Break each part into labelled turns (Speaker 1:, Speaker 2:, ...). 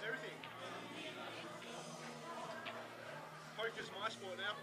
Speaker 1: everything. Poker's my sport now.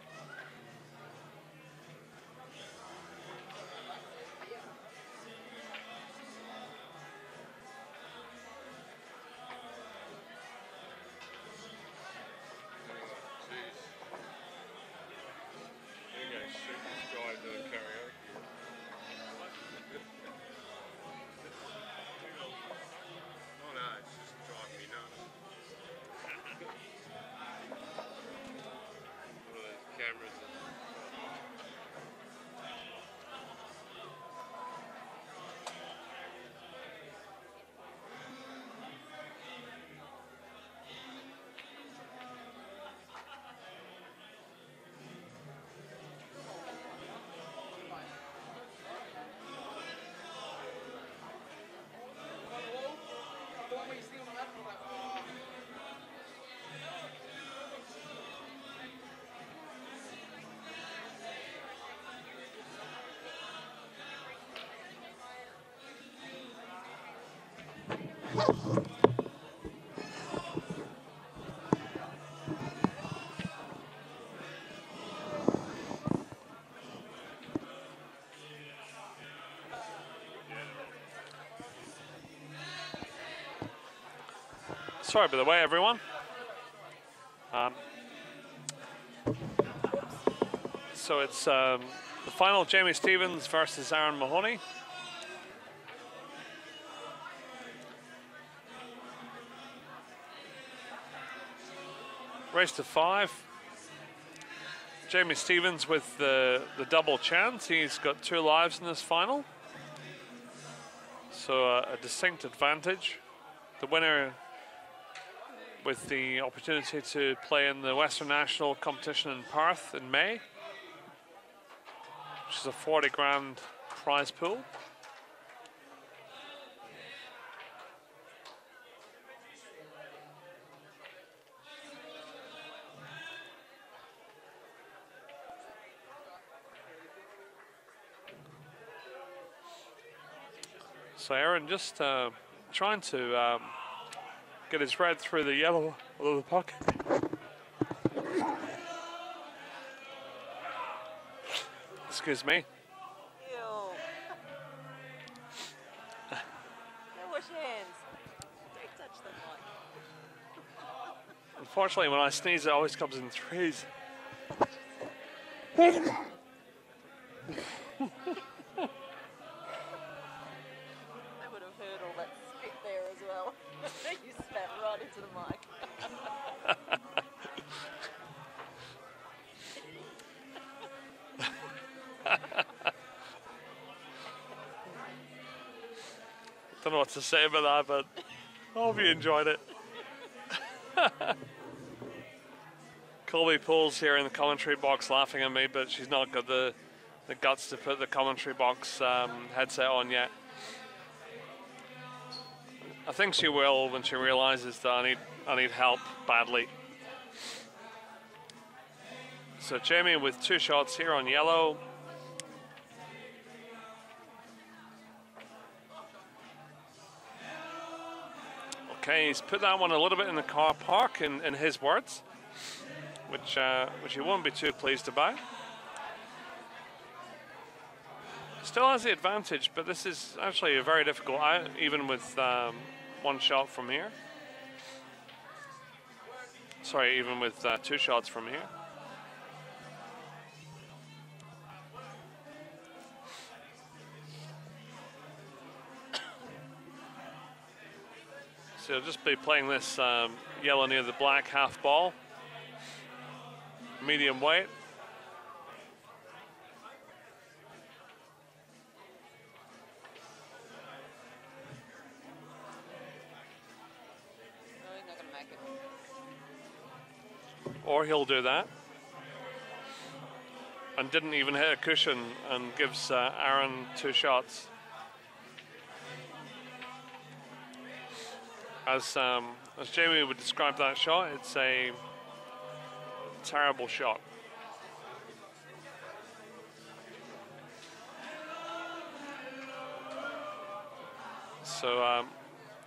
Speaker 2: Sorry by the way, everyone. So it's the final, Jamie Stevens versus Aaron Mahoney. Race to 5. Jamie Stevens with the double chance. He's got 2 lives in this final. So a distinct advantage. The winner with the opportunity to play in the Western National competition in Perth in May, which is a 40 grand prize pool. So Aaron just trying to get his red through the yellow of the pocket. Excuse me.
Speaker 3: Ew. Don't wash your hands. Don't touch the mic.
Speaker 2: Unfortunately, when I sneeze, it always comes in threes.
Speaker 3: You spat right into the mic.
Speaker 2: Don't know what to say about that, but I hope you enjoyed it. Colby Poole's here in the commentary box laughing at me, but she's not got the guts to put the commentary box headset on yet. I think she will when she realizes that I need help badly. So Jamie with 2 shots here on yellow. Okay, he's put that one a little bit in the car park in his words, which he won't be too pleased about. Still has the advantage, but this is actually a very difficult out, even with 1 shot from here. Sorry, even with 2 shots from here. So he'll just be playing this yellow near the black half ball, medium weight. Or he'll do that and didn't even hit a cushion and gives Aaron 2 shots. As Jamie would describe that shot, it's a terrible shot. So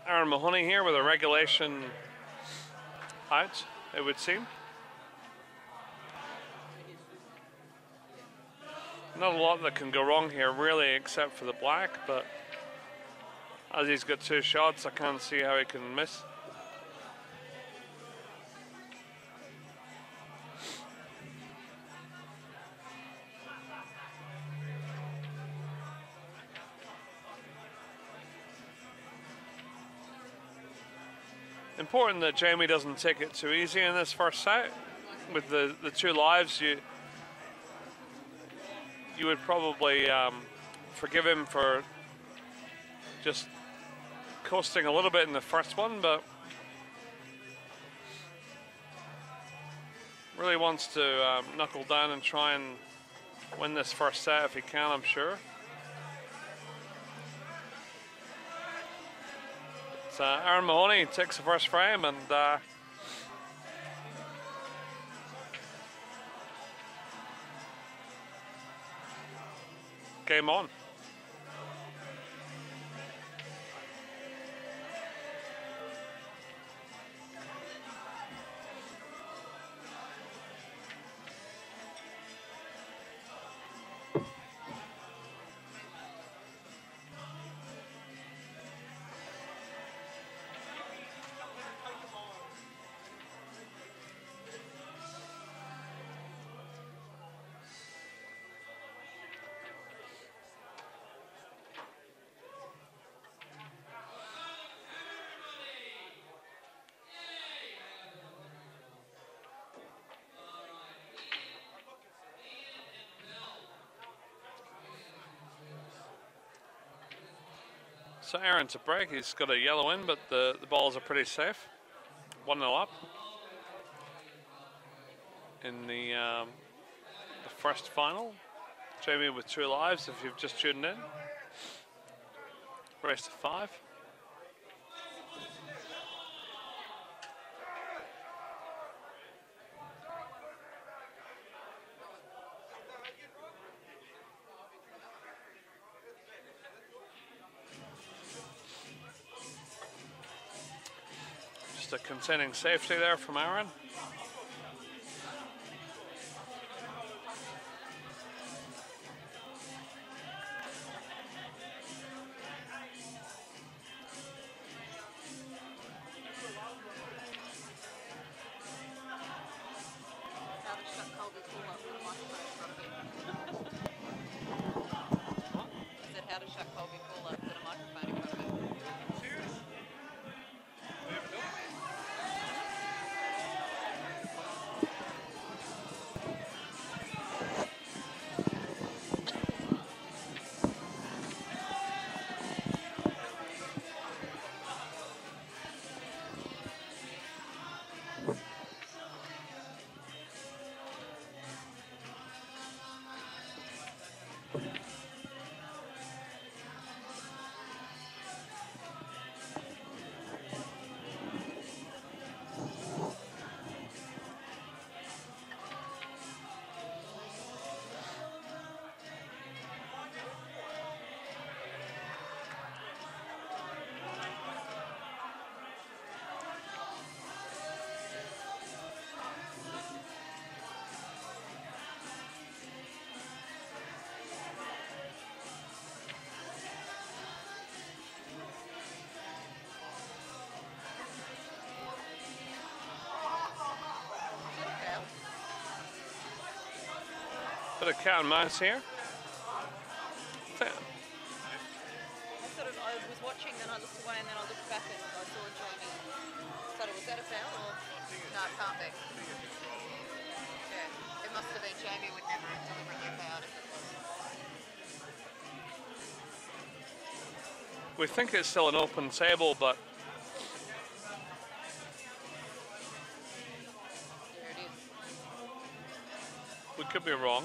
Speaker 2: Aaron Mahoney here with a regulation out, it would seem. Not a lot that can go wrong here, really, except for the black, but as he's got 2 shots, I can't see how he can miss. Important that Jamie doesn't take it too easy in this first set. With the 2 lives, you would probably forgive him for just coasting a little bit in the first one, but really wants to knuckle down and try and win this first set if he can, I'm sure. Aaron Mahoney takes the first frame, and game on. So Aaron to break, he's got a yellow in, but the balls are pretty safe. 1-0 up in the first final. Jamie with 2 lives if you've just tuned in. Race to 5. Just a containing safety there from Aaron. Bit of cat and mouse here.
Speaker 3: I was watching, then I looked away, and then I looked back and I saw Jamie. So was that a foul or? No, it can't be. Yeah, it must have been Jamie would never have deliberately fouled it.
Speaker 2: We think it's still an open table, but
Speaker 3: There it is.
Speaker 2: we could be wrong.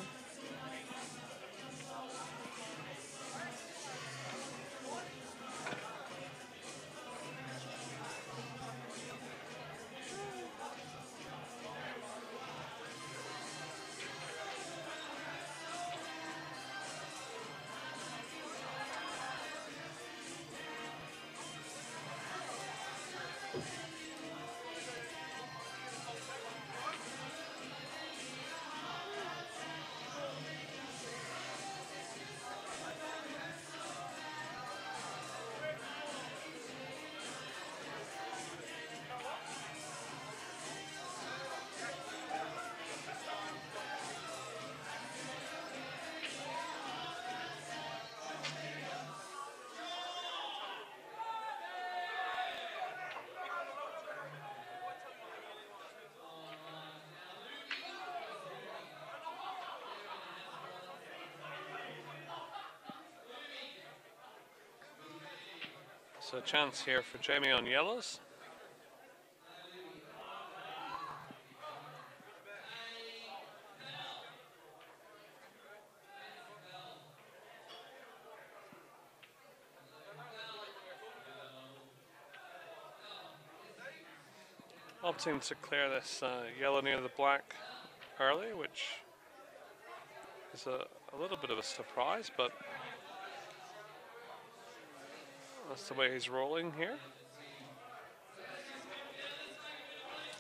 Speaker 2: So a chance here for Jamie on yellows. Opting to clear this yellow near the black early, which is a little bit of a surprise, but that's the way he's rolling here.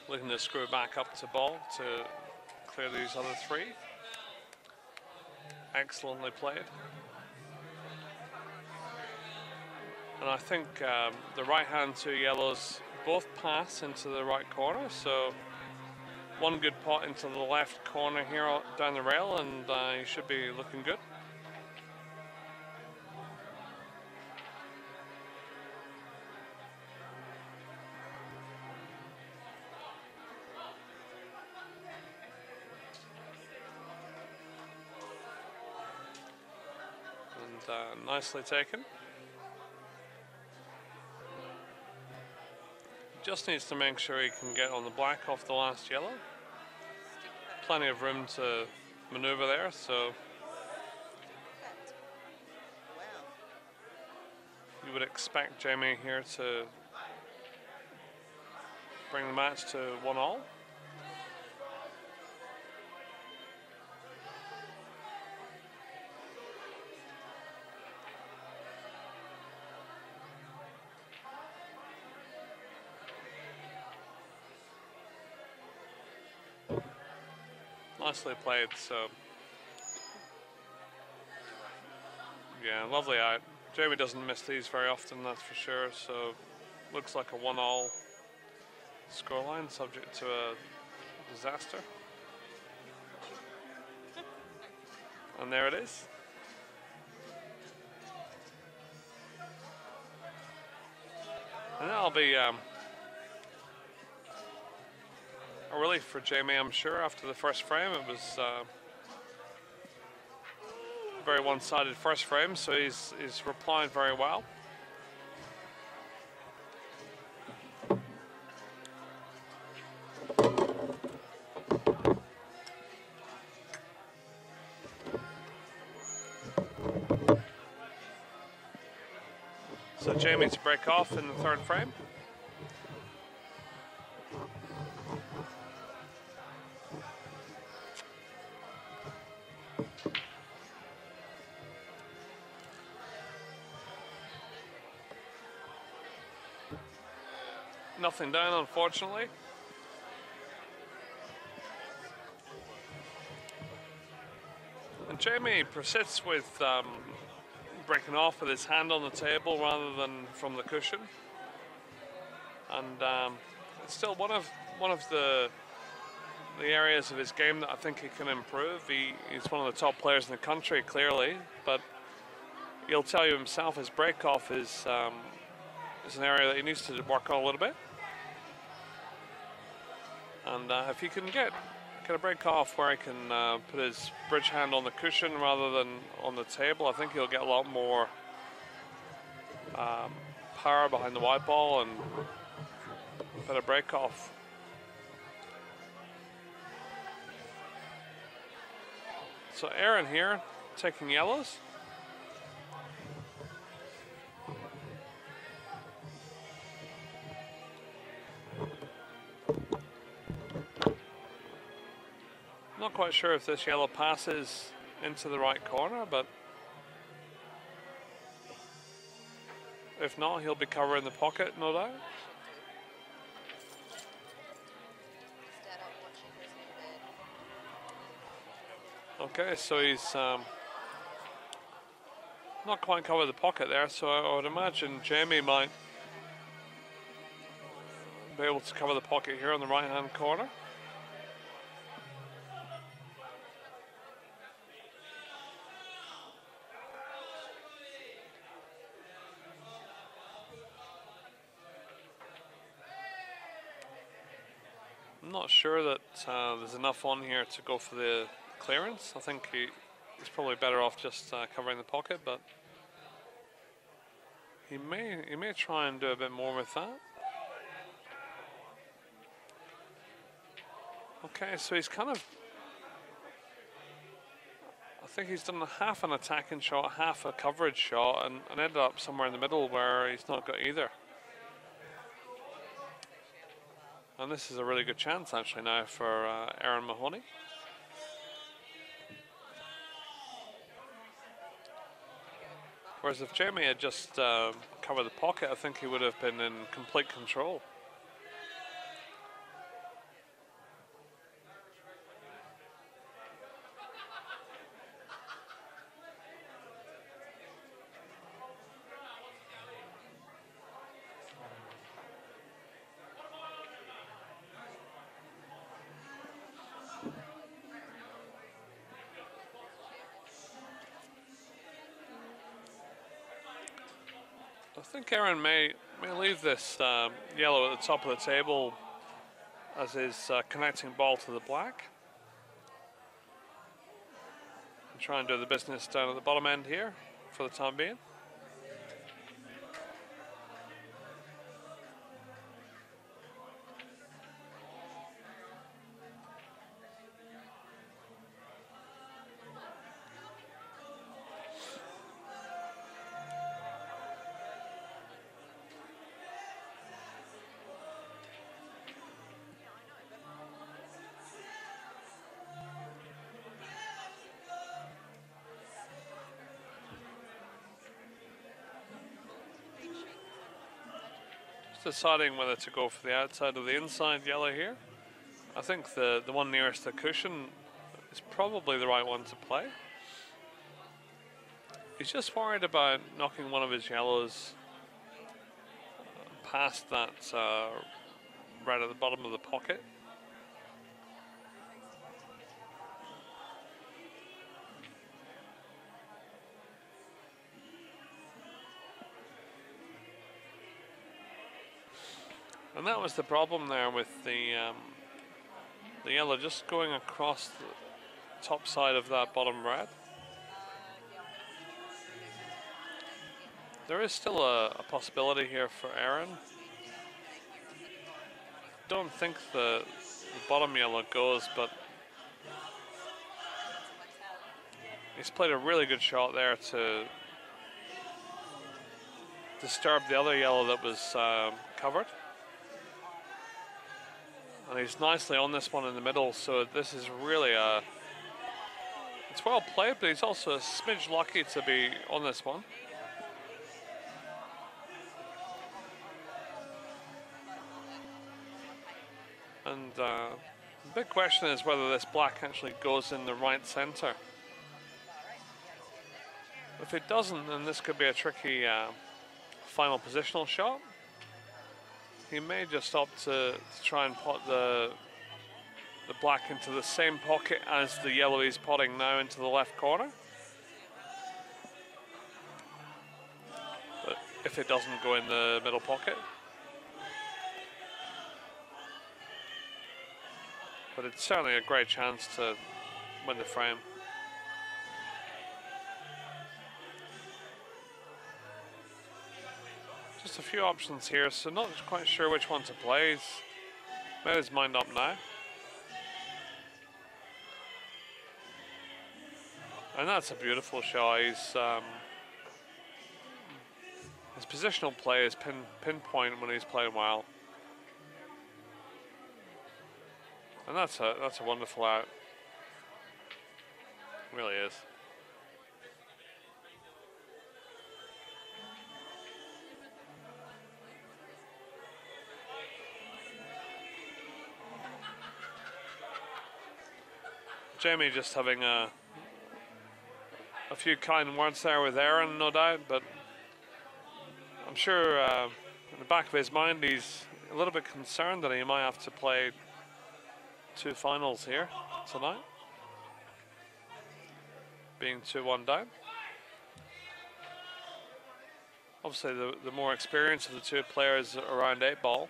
Speaker 2: Looking to screw back up to ball to clear these other three. Excellently played. And I think the right hand two yellows both pass into the right corner, so one good pot into the left corner here down the rail, and he should be looking good. And nicely taken. Just needs to make sure he can get on the black off the last yellow. Plenty of room to maneuver there, so you would expect Jamie here to bring the match to 1-all. Nicely played, so yeah, lovely out. Jamie doesn't miss these very often, that's for sure, so looks like a 1-all scoreline, subject to a disaster. And there it is. And that'll be a relief for Jamie, I'm sure. After the first frame, it was a very one-sided first frame, so he's replied very well. So Jamie to break off in the third frame. Nothing down, unfortunately. And Jamie persists with breaking off with his hand on the table rather than from the cushion. And it's still one of the areas of his game that I think he can improve. He's one of the top players in the country, clearly, but he'll tell you himself his break off is an area that he needs to work on a little bit. And if he can get a break off where he can put his bridge hand on the cushion rather than on the table, I think he'll get a lot more power behind the white ball and better break off. So Aaron here taking yellows. Not quite sure if this yellow passes into the right corner, but if not, he'll be covering the pocket, no doubt. Okay, so he's not quite covered the pocket there, so I would imagine Jamie might be able to cover the pocket here on the right-hand corner. I'm not sure that there's enough on here to go for the clearance. I think he's probably better off just covering the pocket, but He may try and do a bit more with that. Okay, so he's kind of, I think he's done half an attacking shot, half a coverage shot, and ended up somewhere in the middle where he's not got either. And this is a really good chance actually now for Aaron Mahoney. Whereas if Jamie had just covered the pocket, I think he would have been in complete control. I think Aaron may leave this yellow at the top of the table as his connecting ball to the black. And try and do the business down at the bottom end here for the time being. Deciding whether to go for the outside or the inside yellow here. I think the one nearest the cushion is probably the right one to play. He's just worried about knocking one of his yellows past that right at the bottom of the pocket. And that was the problem there with the yellow just going across the top side of that bottom red. There is still a possibility here for Aaron. Don't think the bottom yellow goes, but he's played a really good shot there to disturb the other yellow that was covered. And he's nicely on this one in the middle, so this is really it's well played, but he's also a smidge lucky to be on this one. And the big question is whether this black actually goes in the right center. If it doesn't, then this could be a tricky final positional shot. He may just opt to try and pot the black into the same pocket as the yellow he's potting now into the left corner. But if it doesn't go in the middle pocket. But it's certainly a great chance to win the frame. Just a few options here, so not quite sure which one to play. He's made his mind up now. And that's a beautiful shot. His positional play is pinpoint when he's playing well. And that's a wonderful out. It really is. Jamie just having a few kind words there with Aaron, no doubt, but I'm sure in the back of his mind he's a little bit concerned that he might have to play 2 finals here tonight, being 2-1 down. Obviously the more experience of the 2 players around 8 ball,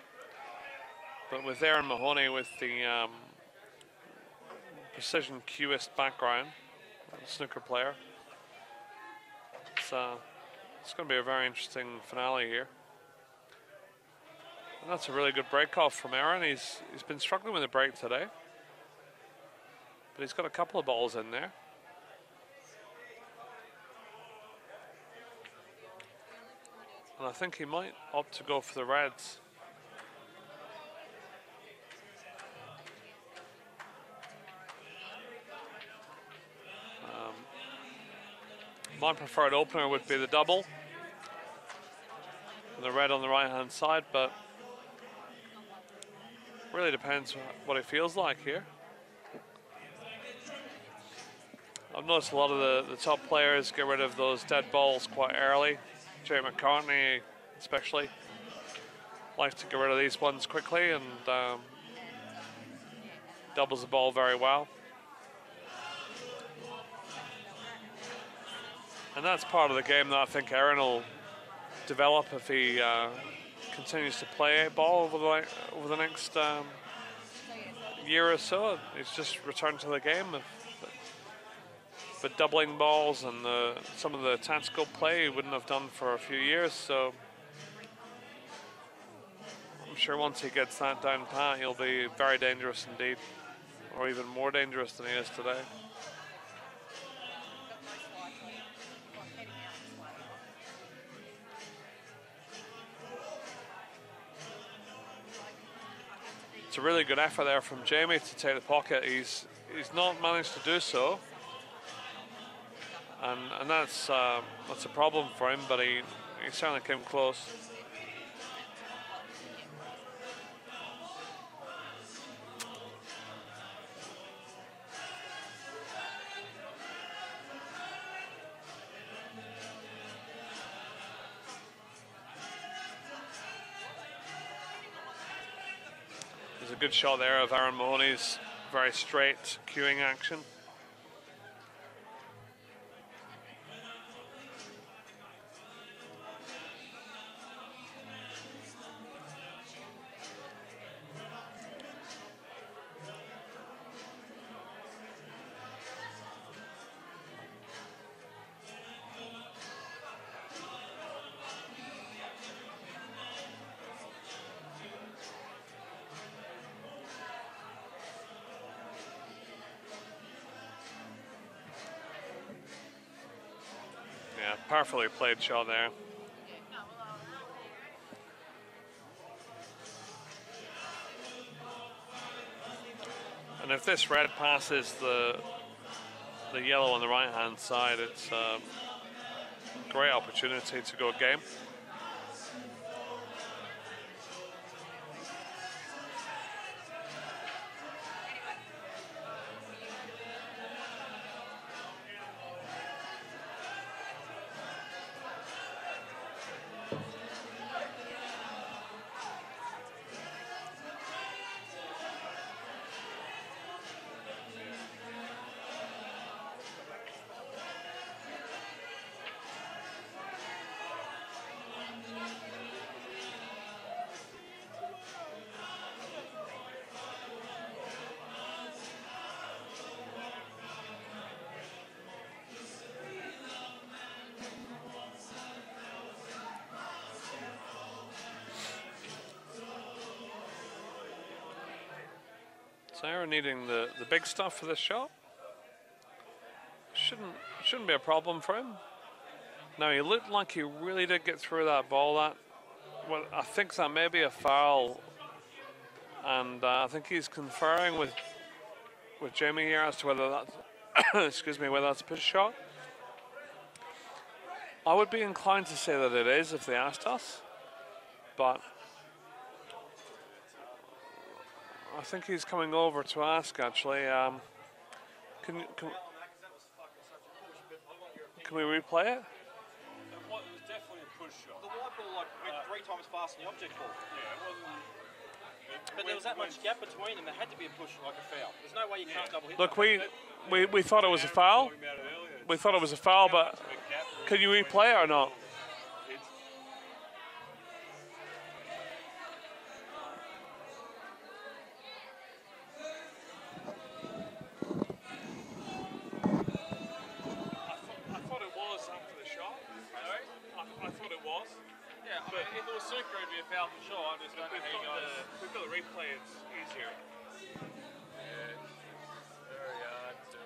Speaker 2: but with Aaron Mahoney with the precision cueist background, snooker player, it's It's going to be a very interesting finale here. And that's a really good break off from Aaron. He's been struggling with the break today, but he's got a couple of balls in there. And I think he might opt to go for the reds. My preferred opener would be the double, and the red on the right hand side, but really depends what it feels like here. I've noticed a lot of the top players get rid of those dead balls quite early. Jay McCartney especially likes to get rid of these ones quickly and doubles the ball very well. And that's part of the game that I think Aaron will develop if he continues to play a ball over the next year or so. He's just returned to the game but doubling balls and some of the tactical play he wouldn't have done for a few years. So I'm sure once he gets that down pat, he'll be very dangerous indeed, or even more dangerous than he is today. It's a really good effort there from Jamie to take the pocket. He's not managed to do so, and that's a problem for him. But he certainly came close. There's a good shot there of Aaron Mahoney's very straight cueing action. Yeah, powerfully played shot there. And if this red passes the yellow on the right hand side, it's a great opportunity to go game. So Aaron needing the big stuff for this shot. Shouldn't be a problem for him. Now he looked like he really did get through that ball. Well, I think that may be a foul, and I think he's conferring with Jamie here as to whether that's excuse me, whether that's a pitch shot. I would be inclined to say that it is if they asked us, but I think he's coming over to ask actually. Can we replay it?
Speaker 1: It was definitely a push shot. The white ball went 3 times faster than the object ball. Yeah, it wasn't. But there was that much gap between them. There had to be a push, like a foul. There's no way you can't double hit.
Speaker 2: Look, we thought it was a foul. We thought it was a foul, but can you replay it or not? the snooker would be a foul for sure. I just don't know how you guys... We've got the replay, it's easier.
Speaker 4: Yeah, very hard to...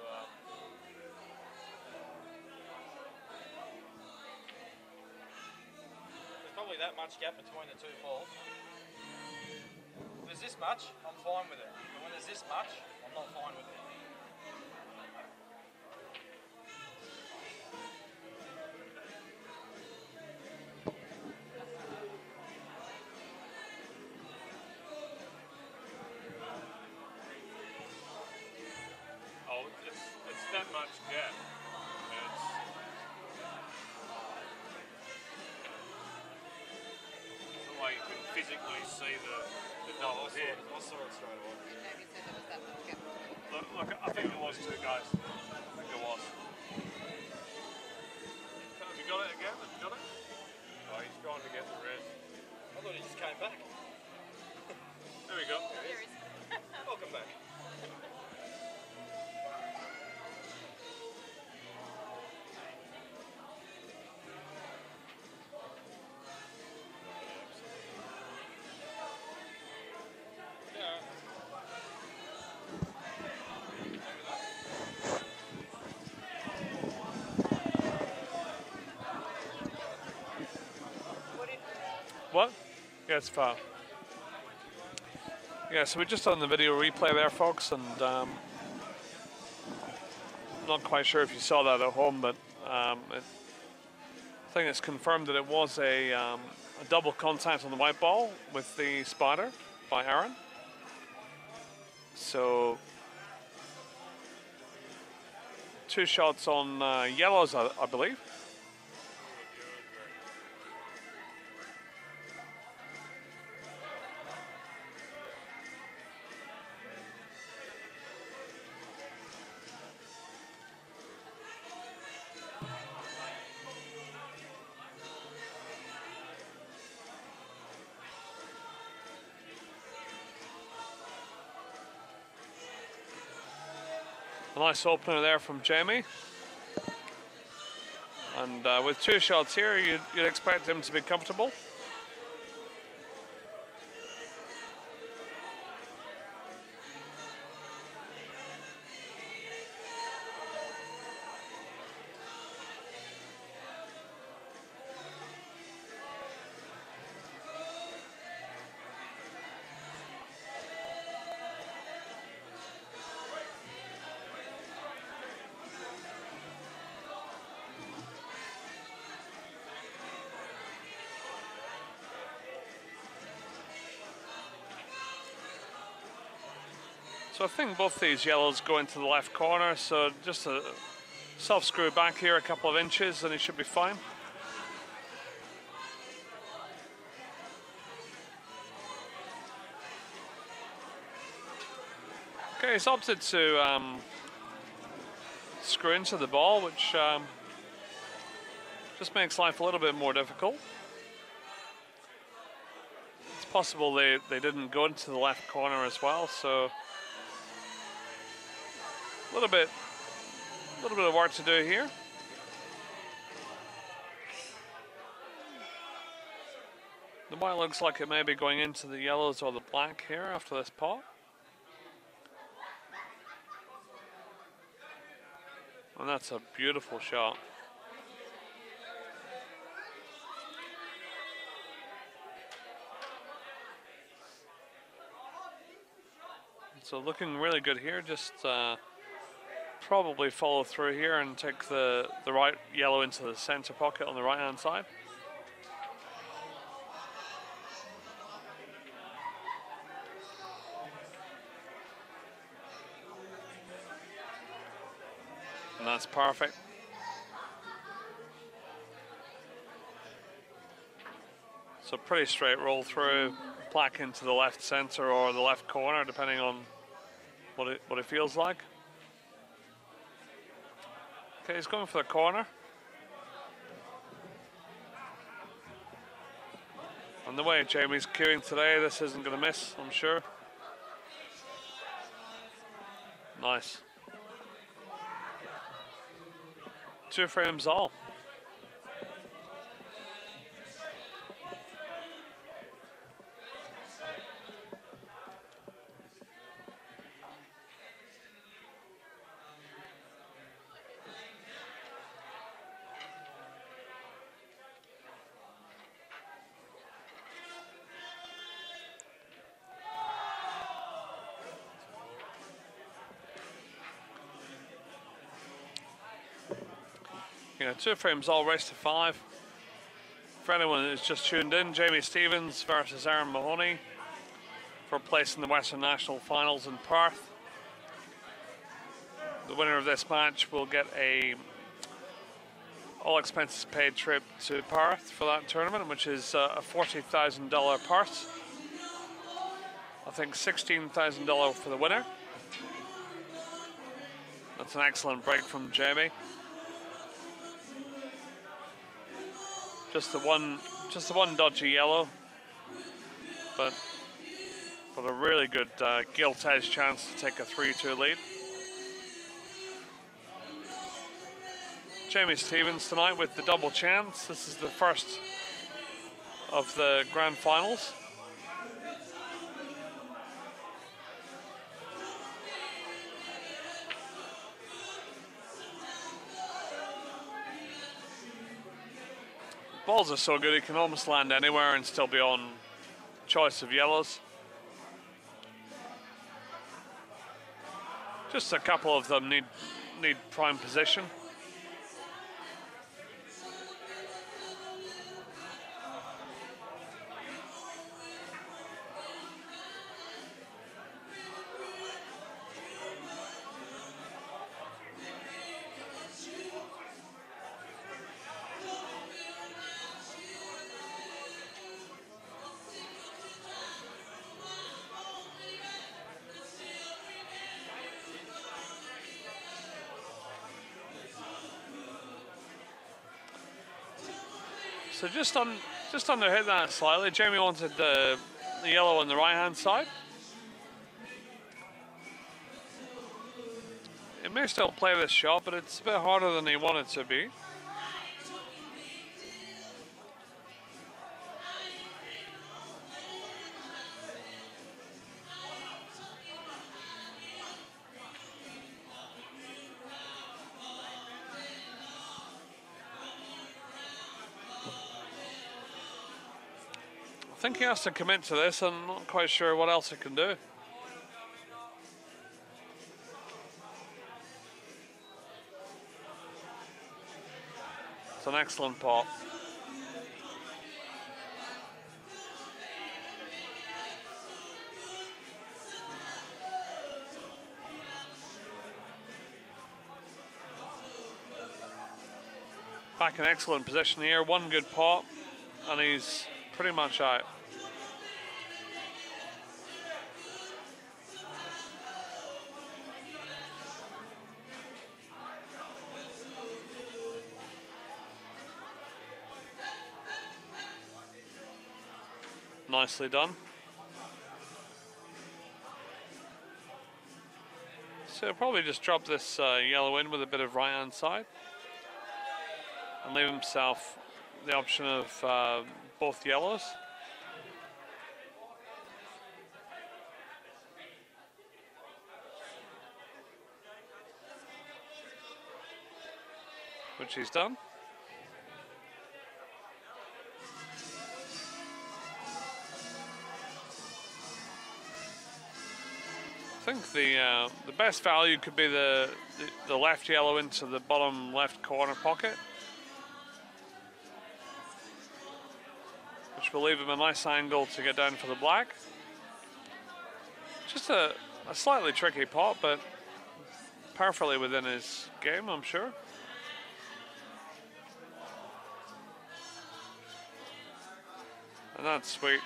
Speaker 1: There's probably that much gap between the two balls. If there's this much, I'm fine with it. But when there's this much, I'm not fine with it.
Speaker 4: Oh, it's that much gap. It's the way you can physically see the double hit.
Speaker 1: I saw it straight away.
Speaker 3: Jamie said there was that much gap between them.
Speaker 4: Look, I think it was too, guys. I think it was. Have you got it again? Have you got it? Oh, he's trying to get the red.
Speaker 1: I thought he just came back.
Speaker 4: There we go.
Speaker 3: There is.
Speaker 1: Welcome back.
Speaker 2: What? Yeah, it's foul. Yeah, so we're just on the video replay there, folks, and I'm not quite sure if you saw that at home, but I think it's confirmed that it was a double contact on the white ball with the spider by Aaron. So 2 shots on yellows, I believe. A nice opener there from Jamie. And with 2 shots here, you'd expect him to be comfortable. So I think both these yellows go into the left corner, so just a soft screw back here a couple of inches and he should be fine. Okay, he's opted to screw into the ball, which just makes life a little bit more difficult. It's possible they didn't go into the left corner as well, so a little bit of work to do here. The white looks like it may be going into the yellows or the black here after this pot. And that's a beautiful shot. So looking really good here, just probably follow through here and take the right yellow into the center pocket on the right hand side. And that's perfect. So pretty straight roll through, black into the left center or the left corner, depending on what it feels like. Okay, he's going for the corner. And the way Jamie's queuing today, this isn't going to miss, I'm sure. Nice. 2 frames all. Yeah, 2 frames all, race to 5. For anyone who's just tuned in, Jamie Stevens versus Aaron Mahoney for place in the Western National Finals in Perth. The winner of this match will get a all expenses paid trip to Perth for that tournament, which is a $40,000 purse. I think $16,000 for the winner. That's an excellent break from Jamie. Just the one dodgy yellow, but a really good gilt edge chance to take a 3-2 lead. Jamie Stevens tonight with the double chance. This is the first of the grand finals. Balls are so good, he can almost land anywhere and still be on choice of yellows. Just a couple of them need prime position. So just under hit that slightly. Jamie wanted the yellow on the right hand side. It may still play this shot, but it's a bit harder than he wanted to be. I think he has to commit to this. I'm not quite sure what else he can do. It's an excellent pot. Back in excellent position here. One good pot, and he's pretty much out. Nicely done. So he'll probably just drop this yellow in with a bit of right hand side and leave himself the option of both yellows. Which he's done. I think the best value could be the left yellow into the bottom left corner pocket, which will leave him a nice angle to get down for the black. Just a slightly tricky pot, but perfectly within his game, I'm sure. And that's sweet.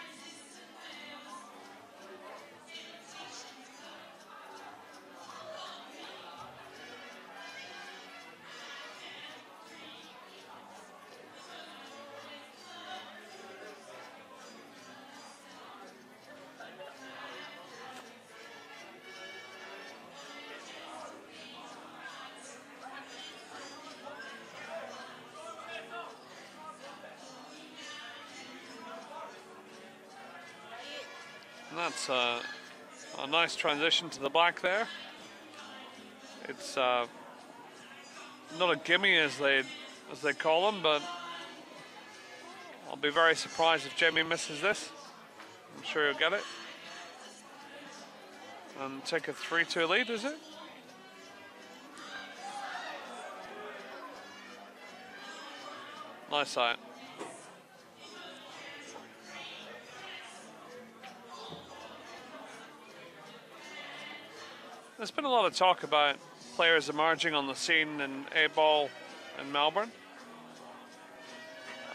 Speaker 2: And that's a nice transition to the black there. It's not a gimme as they call them, but I'll be very surprised if Jamie misses this. I'm sure he'll get it. And take a 3-2 lead, is it? Nice sight. There's been a lot of talk about players emerging on the scene in A-ball in Melbourne.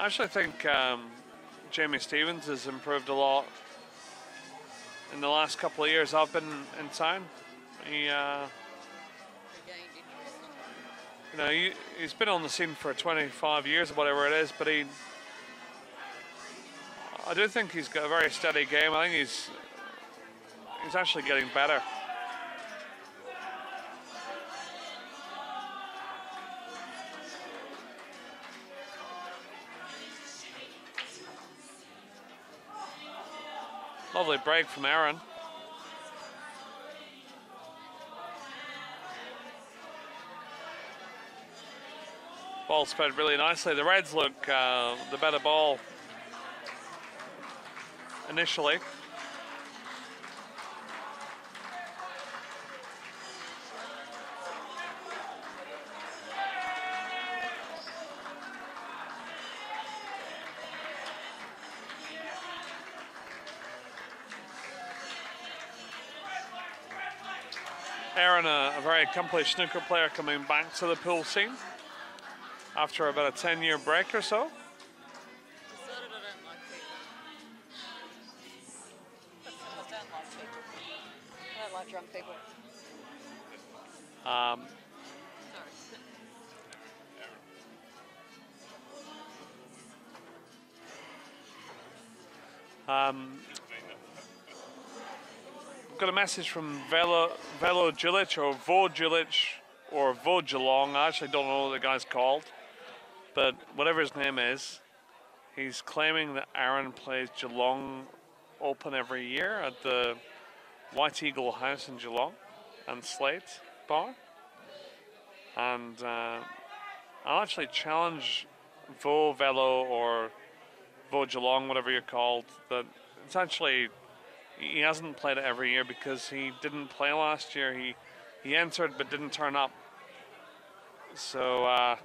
Speaker 2: I actually think Jamie Stevens has improved a lot in the last couple of years I've been in town. He, you know, he's been on the scene for 25 years or whatever it is, but I do think he's got a very steady game. I think he's actually getting better. Lovely break from Aaron. Ball spread really nicely. The Reds look the better ball initially. Aaron, a very accomplished snooker player, coming back to the pool scene after about a 10-year break or so.
Speaker 3: Decided I don't like people. I don't like people. I don't like drunk people.
Speaker 2: Got a message from Velo Djilic or Vo Djilic or Vo Geelong. I actually don't know what the guy's called, but whatever his name is, he's claiming that Aaron plays Geelong Open every year at the White Eagle House in Geelong and Slate Bar. And I'll actually challenge Vo Velo or Vo Geelong, whatever you're called, that it's actually, he hasn't played it every year because he didn't play last year. He entered but didn't turn up. So
Speaker 3: that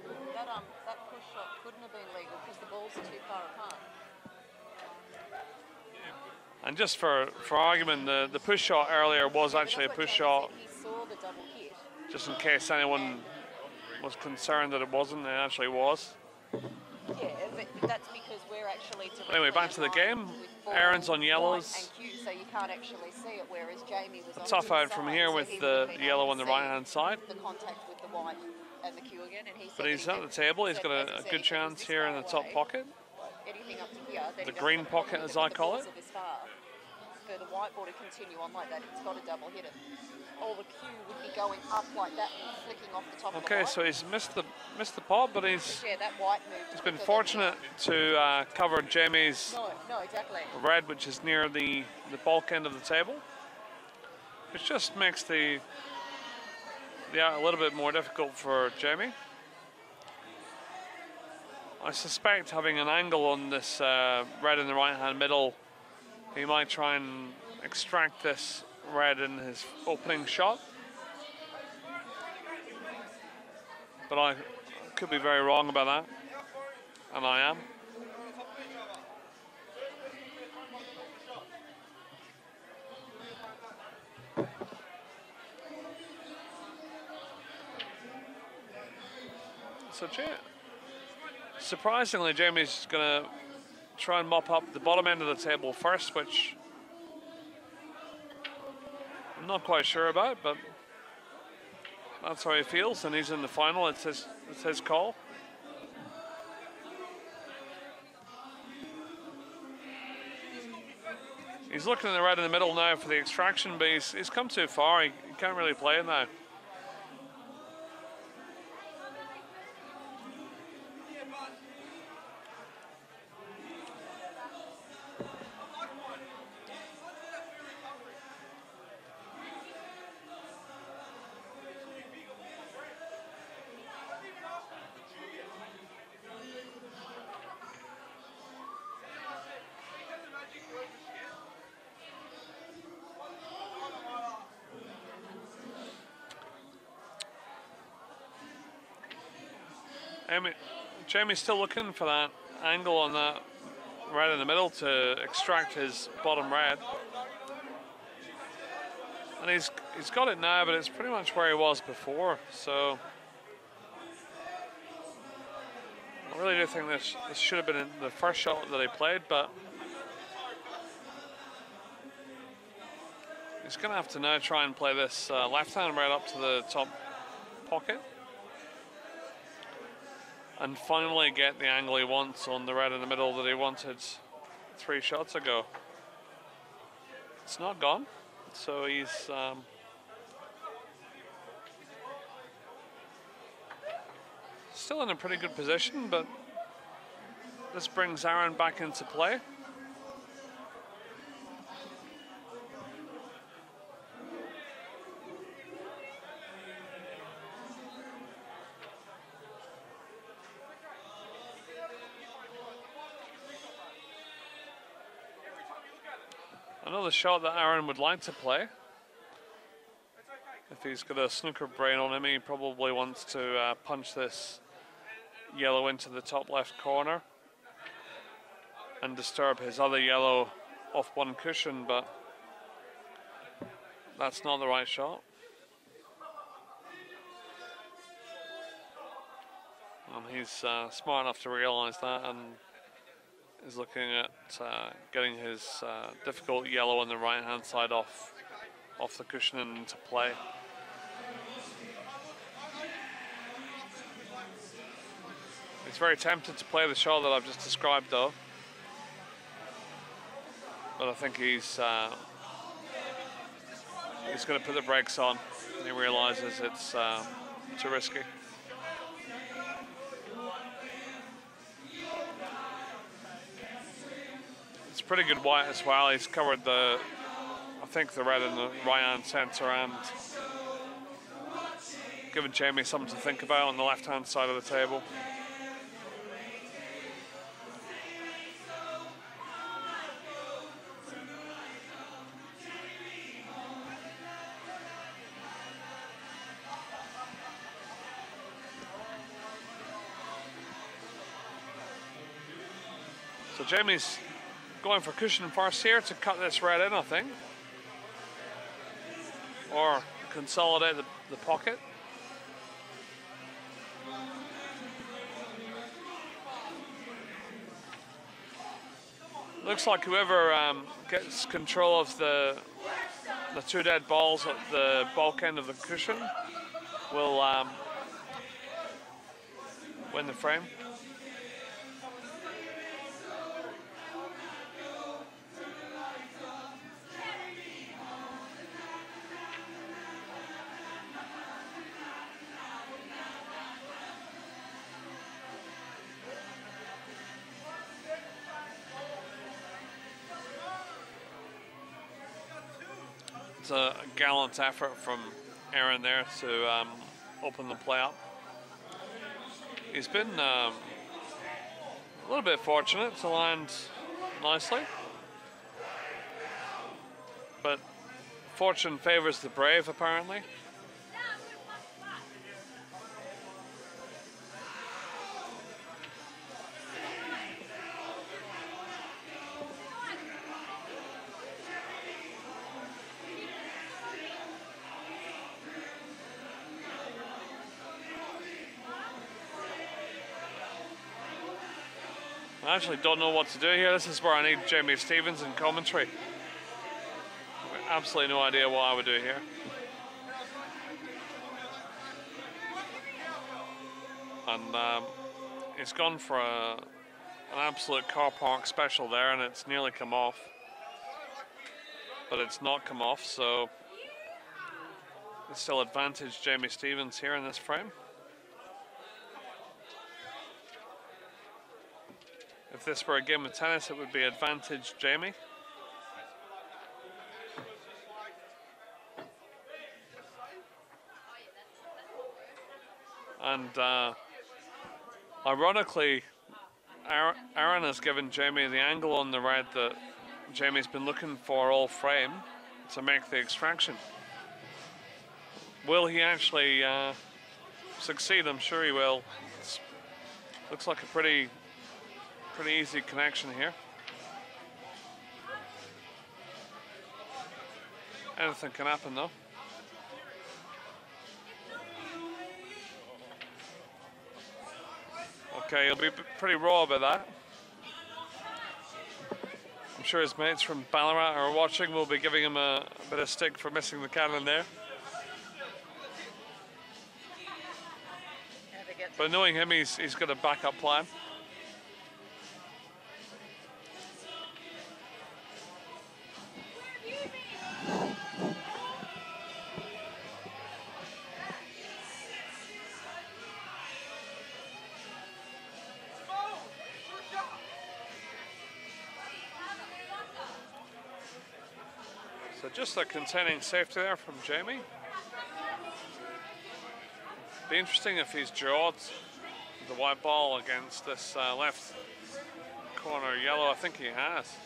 Speaker 3: push shot couldn't have been legal because the balls are too far apart.
Speaker 2: and just for argument, the push shot earlier was actually a push shot.
Speaker 3: He saw the double hit.
Speaker 2: Just in case anyone was concerned that it wasn't, it actually was.
Speaker 3: Yeah, but that's because we're actually
Speaker 2: Anyway, back to the game. Aaron's on yellows.
Speaker 3: And Q, so you can't actually see it, whereas Jamie was
Speaker 2: A
Speaker 3: on
Speaker 2: tough
Speaker 3: the
Speaker 2: out
Speaker 3: inside,
Speaker 2: from here
Speaker 3: so
Speaker 2: with
Speaker 3: he
Speaker 2: the
Speaker 3: would've been
Speaker 2: yellow
Speaker 3: able
Speaker 2: on the
Speaker 3: to
Speaker 2: right-hand
Speaker 3: see
Speaker 2: side.
Speaker 3: the contact with the white and the Q again, and he said
Speaker 2: But he's
Speaker 3: that
Speaker 2: at
Speaker 3: he
Speaker 2: the table. He's
Speaker 3: said,
Speaker 2: got
Speaker 3: as
Speaker 2: a
Speaker 3: he said,
Speaker 2: good
Speaker 3: if it was
Speaker 2: chance
Speaker 3: this
Speaker 2: here in
Speaker 3: far
Speaker 2: the top
Speaker 3: away,
Speaker 2: pocket.
Speaker 3: anything up to here, then
Speaker 2: The
Speaker 3: he doesn't
Speaker 2: green
Speaker 3: have a problem
Speaker 2: pocket,
Speaker 3: with
Speaker 2: as
Speaker 3: it,
Speaker 2: I
Speaker 3: but the
Speaker 2: call
Speaker 3: balls
Speaker 2: it.
Speaker 3: are this far. For the white ball to continue on like that, it's got to double hit it. Or the Q would be going up like that and flicking off the top of the
Speaker 2: Okay,
Speaker 3: white.
Speaker 2: so he's missed the pot, but he's
Speaker 3: Yeah, that white moved
Speaker 2: been
Speaker 3: quicker than
Speaker 2: fortunate to cover Jamie's
Speaker 3: No, exactly.
Speaker 2: red, which is near the bulk end of the table, which just makes the out a little bit more difficult for Jamie. I suspect having an angle on this red in the right-hand middle, he might try and extract this red in his opening shot. But I could be very wrong about that, and I am. So surprisingly, Jamie's going to try and mop up the bottom end of the table first, which I'm not quite sure about, but that's how he feels, and he's in the final. It's his call. He's looking at the red in the middle now for the extraction, but he's come too far. He can't really play it now. Jamie's still looking for that angle on that red in the middle to extract his bottom red. And he's got it now, but it's pretty much where he was before. So I really do think this should have been in the first shot that he played, but he's going to have to now try and play this left-hand red up to the top pocket and finally get the angle he wants on the red in the middle that he wanted 3 shots ago. It's not gone, so he's still in a pretty good position, but this brings Aaron back into play. Another shot that Aaron would like to play. If he's got a snooker brain on him, he probably wants to punch this yellow into the top left corner and disturb his other yellow off one cushion, but that's not the right shot. And he's smart enough to realize that and is looking at getting his difficult yellow on the right hand side off the cushion and into play. He's very tempted to play the shot that I've just described though, but I think he's going to put the brakes on and he realizes it's too risky. It's pretty good white as well. He's covered I think the red in the right hand centre and given Jamie something to think about on the left hand side of the table. So Jamie's going for cushion first here to cut this red in, I think, or consolidate the pocket. Looks like whoever gets control of the 2 dead balls at the bulk end of the cushion will win the frame. It's a gallant effort from Aaron there to open the play up. He's been a little bit fortunate to land nicely, but fortune favors the brave apparently. I actually don't know what to do here. This is where I need Jamie Stevens in commentary. Absolutely no idea what I would do here. And it's gone for an absolute car park special there, and it's nearly come off. But it's not come off, so it's still advantage Jamie Stevens here in this frame. If this were a game of tennis, it would be advantage Jamie. And ironically, Aaron has given Jamie the angle on the red that Jamie's been looking for all frame to make the extraction. Will he actually succeed? I'm sure he will. Looks like a pretty easy connection here. Anything can happen though. Okay, he'll be pretty raw about that. I'm sure his mates from Ballarat are watching, will be giving him a bit of stick for missing the cannon there. But knowing him, he's got a backup plan. So just a containing safety there from Jamie. Be interesting if he's jawed the white ball against this left corner yellow. I think he has.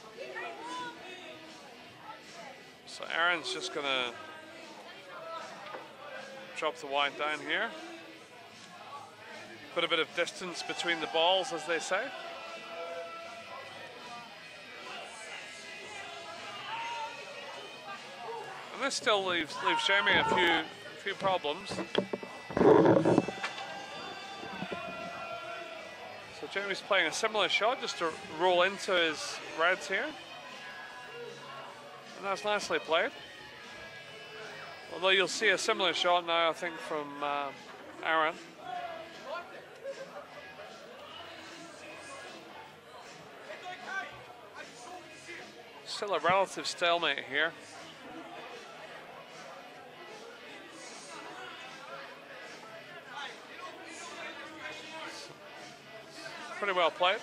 Speaker 2: So Aaron's just gonna drop the white down here. Put a bit of distance between the balls, as they say. And this still leaves Jamie a few problems. So Jamie's playing a similar shot just to roll into his reds here. And that's nicely played. Although you'll see a similar shot now, I think, from Aaron. Still a relative stalemate here. Pretty well played.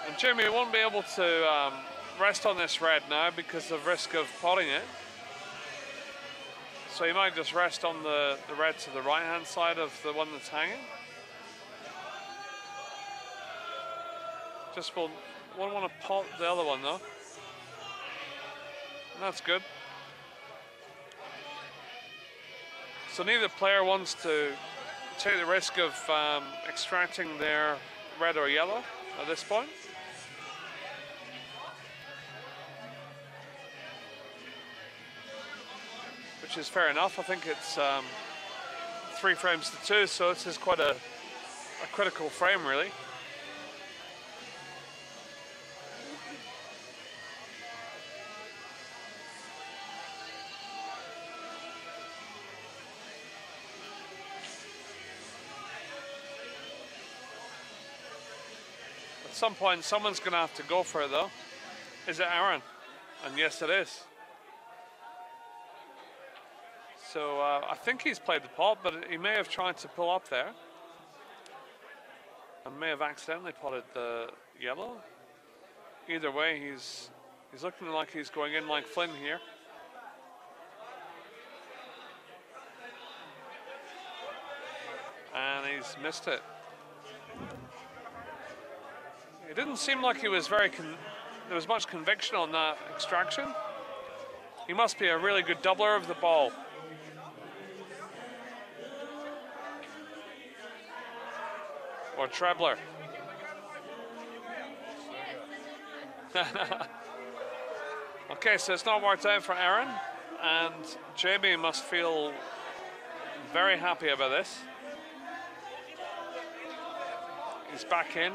Speaker 2: And Jamie won't be able to rest on this red now because of risk of potting it. So you might just rest on the red to the right hand side of the one that's hanging. Just won't want to pot the other one though. And that's good. So neither player wants to take the risk of extracting their red or yellow at this point. Which is fair enough. I think it's 3 frames to 2, so this is quite a critical frame really. At some point, someone's going to have to go for it, though. Is it Aaron? And yes, it is. So I think he's played the pot, but he may have tried to pull up there. And may have accidentally potted the yellow. Either way, he's looking like he's going in like Flynn here. And he's missed it. It didn't seem like he was there was much conviction on that extraction. He must be a really good doubler of the ball. Or trebler. Okay, so it's not worked out for Aaron, and Jamie must feel very happy about this. He's back in.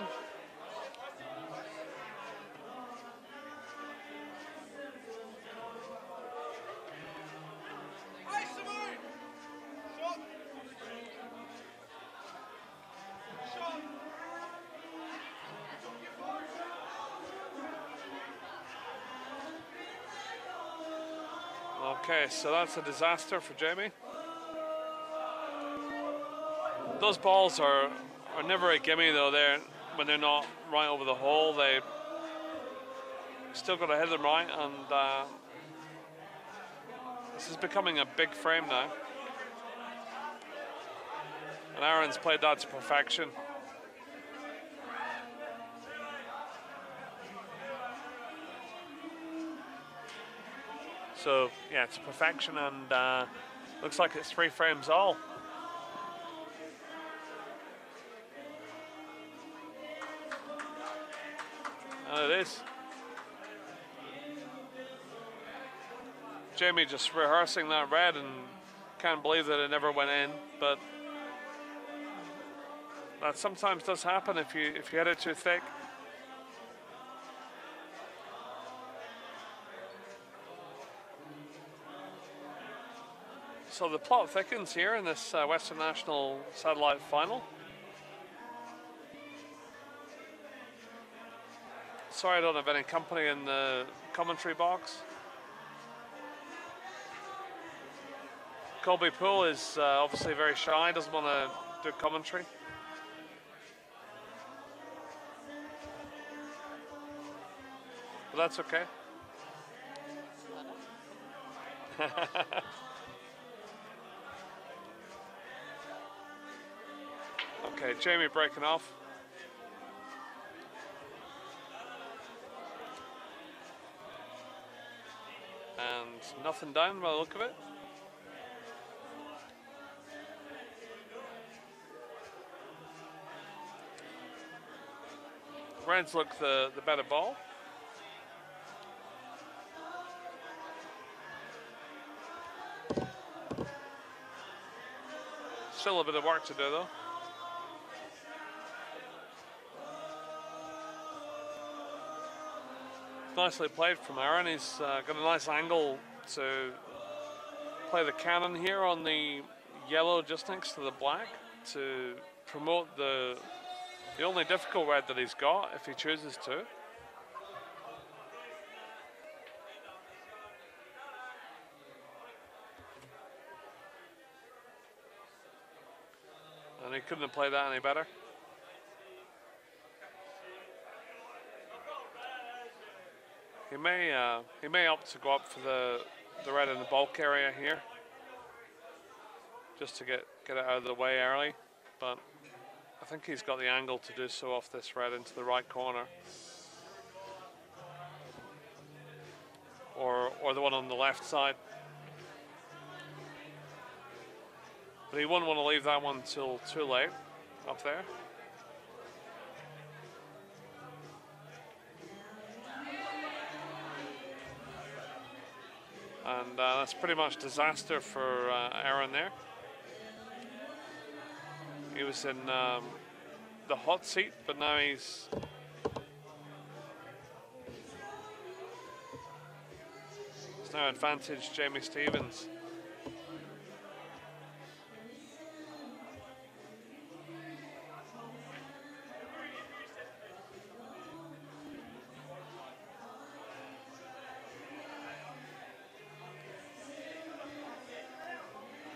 Speaker 2: Okay, so that's a disaster for Jamie. Those balls are never a gimme though. When they're not right over the hole, they still got to hit them right, and this is becoming a big frame now. And Aaron's played that to perfection. So yeah, it's perfection, and looks like it's 3 frames all. It is. Jamie just rehearsing that red and can't believe that it never went in, but that sometimes does happen if you hit it too thick. So the plot thickens here in this Western National Satellite final. Sorry I don't have any company in the commentary box. Colby Poole is obviously very shy, doesn't want to do commentary. But that's okay. Okay, Jamie breaking off. And nothing down by the look of it. Reds look the better ball. Still a bit of work to do though. Nicely played from Aaron. He's got a nice angle to play the cannon here on the yellow just next to the black to promote the only difficult red that he's got if he chooses to. And he couldn't have played that any better. He may opt to go up for the red in the bulk area here, just to get it out of the way early, but I think he's got the angle to do so off this red into the right corner, or the one on the left side. But he wouldn't want to leave that one till too late up there. And that's pretty much disaster for Aaron there. He was in the hot seat, but now he's now advantage Jamie Stevens.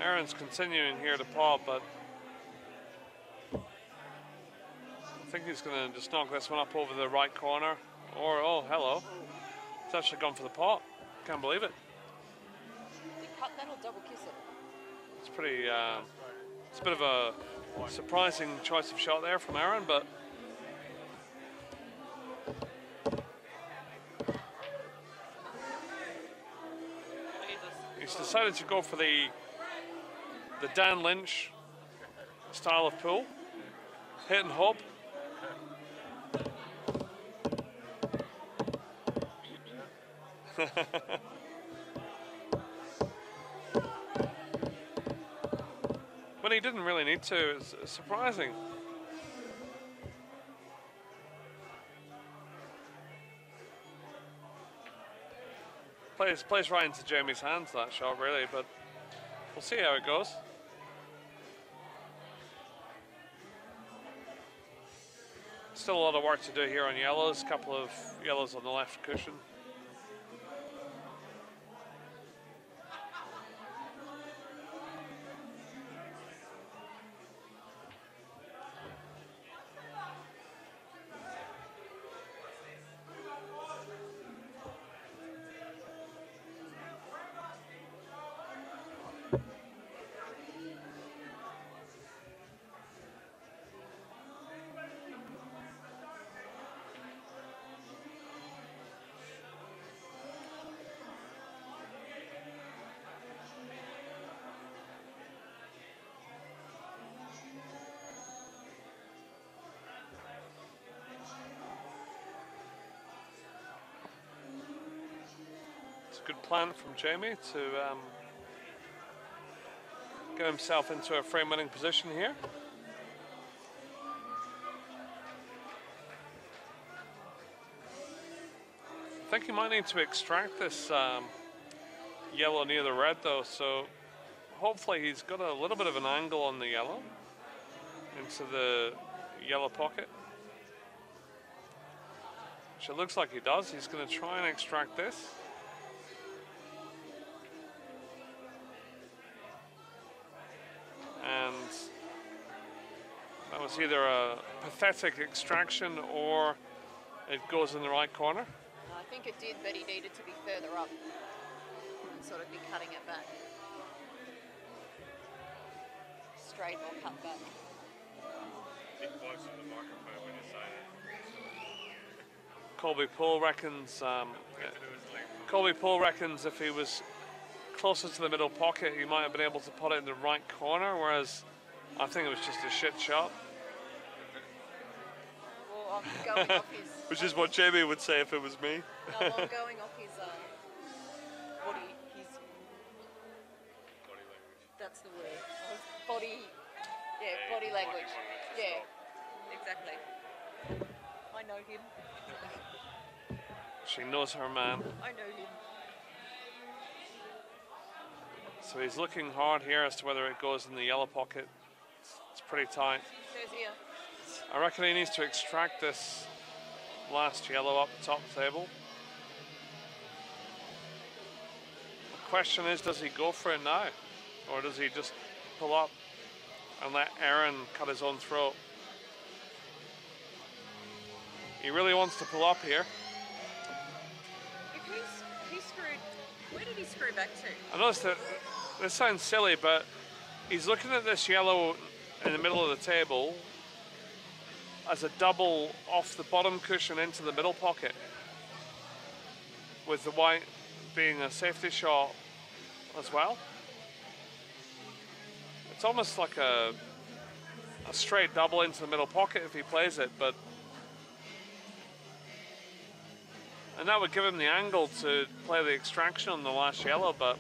Speaker 2: Aaron's continuing here to pot, but I think he's going to just knock this one up over the right corner. Or, oh, hello. It's actually gone for the pot. Can't believe it.
Speaker 3: Did you cut that or double kiss it?
Speaker 2: It's pretty, it's a bit of a surprising choice of shot there from Aaron, but he's decided to go for the Dan Lynch style of pool. Hit and hope. But he didn't really need to. It's surprising. Plays right into Jamie's hands, that shot, really, but we'll see how it goes. Still a lot of work to do here on yellows. A couple of yellows on the left cushion. a good plan from Jamie to get himself into a frame-winning position here. I think he might need to extract this yellow near the red though, so hopefully he's got a little bit of an angle on the yellow into the yellow pocket, which it looks like he does. He's going to try and extract this. And that was either a pathetic extraction or it goes in the right corner.
Speaker 3: I think it did, but he needed to be further up and sort of be cutting it back. Straight or cut back.
Speaker 4: Be closer to the microphone when you say that.
Speaker 2: Colby Poole reckons if he was closer to the middle pocket, he might have been able to put it in the right corner, whereas I think it was just a shit shot.
Speaker 3: Well, I'm going off his...
Speaker 2: Which is what Jamie would say if it was me.
Speaker 3: No, well, I'm going off his body, his...
Speaker 4: Body language.
Speaker 3: That's the word. Body... Yeah, body language. Yeah, exactly. I know him.
Speaker 2: She knows her man.
Speaker 3: I know him.
Speaker 2: So he's looking hard here as to whether it goes in the yellow pocket. It's pretty tight.
Speaker 3: Says here.
Speaker 2: I reckon he needs to extract this last yellow up the top table. The question is, does he go for it now? Or does he just pull up and let Aaron cut his own throat? He really wants to pull up here.
Speaker 3: If he screwed, where did he screw back to?
Speaker 2: I noticed that this sounds silly, but he's looking at this yellow in the middle of the table as a double off the bottom cushion into the middle pocket, with the white being a safety shot as well. It's almost like a straight double into the middle pocket if he plays it, but and that would give him the angle to play the extraction on the last yellow, but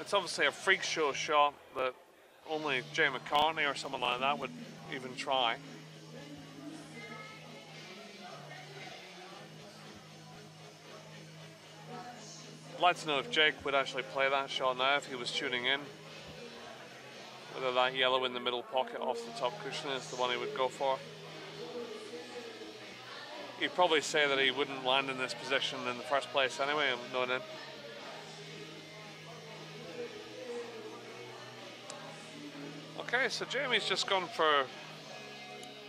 Speaker 2: it's obviously a freak show shot that only Jay McCartney or someone like that would even try. I'd like to know if Jake would actually play that shot now if he was tuning in. Whether that yellow in the middle pocket off the top cushion is the one he would go for. He'd probably say that he wouldn't land in this position in the first place anyway, I'm knowing him. Okay, so Jamie's just gone for